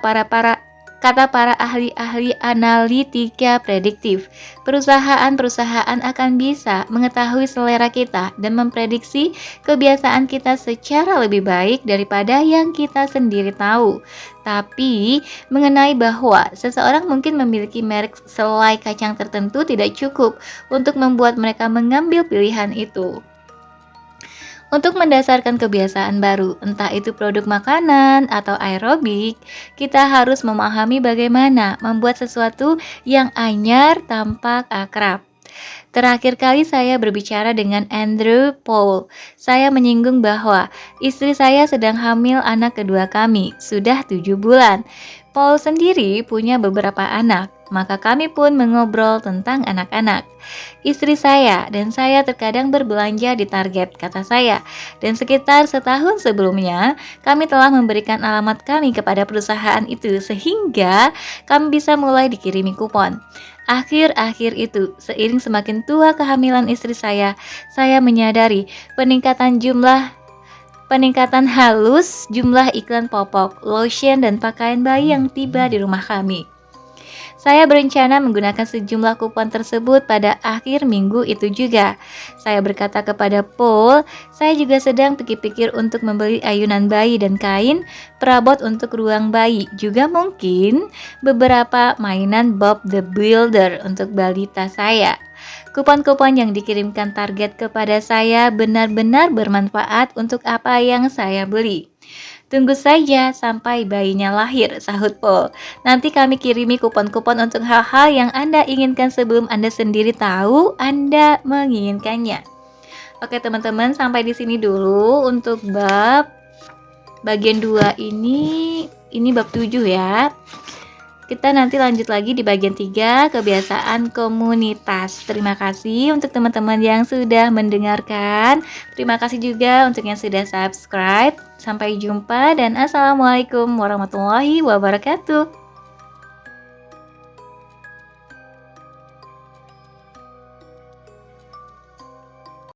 para ahli-ahli analitika prediktif, perusahaan-perusahaan akan bisa mengetahui selera kita dan memprediksi kebiasaan kita secara lebih baik daripada yang kita sendiri tahu. Tapi, mengenai bahwa seseorang mungkin memiliki merek selai kacang tertentu tidak cukup untuk membuat mereka mengambil pilihan itu. Untuk mendasarkan kebiasaan baru, entah itu produk makanan atau aerobik, kita harus memahami bagaimana membuat sesuatu yang anyar tampak akrab. Terakhir kali saya berbicara dengan Andrew Paul, saya menyinggung bahwa istri saya sedang hamil anak kedua kami, sudah 7 bulan. Paul sendiri punya beberapa anak, maka kami pun mengobrol tentang anak-anak. Istri saya dan saya terkadang berbelanja di Target, kata saya, dan sekitar setahun sebelumnya, kami telah memberikan alamat kami kepada perusahaan itu sehingga kami bisa mulai dikirimi kupon. Akhir-akhir itu, seiring semakin tua kehamilan istri saya menyadari peningkatan halus jumlah iklan popok, lotion, dan pakaian bayi yang tiba di rumah kami. Saya berencana menggunakan sejumlah kupon tersebut pada akhir minggu itu juga. Saya berkata kepada Paul, saya juga sedang pikir-pikir untuk membeli ayunan bayi dan kain, perabot untuk ruang bayi, juga mungkin beberapa mainan Bob the Builder untuk balita saya. Kupon-kupon yang dikirimkan Target kepada saya benar-benar bermanfaat untuk apa yang saya beli. Tunggu saja sampai bayinya lahir, sahut Paul. Nanti kami kirimi kupon-kupon untuk hal-hal yang Anda inginkan sebelum Anda sendiri tahu Anda menginginkannya. Oke teman-teman, sampai di sini dulu untuk bagian 2 ini bab 7 ya. Kita nanti lanjut lagi di bagian 3, kebiasaan komunitas. Terima kasih untuk teman-teman yang sudah mendengarkan. Terima kasih juga untuk yang sudah subscribe. Sampai jumpa dan assalamualaikum warahmatullahi wabarakatuh.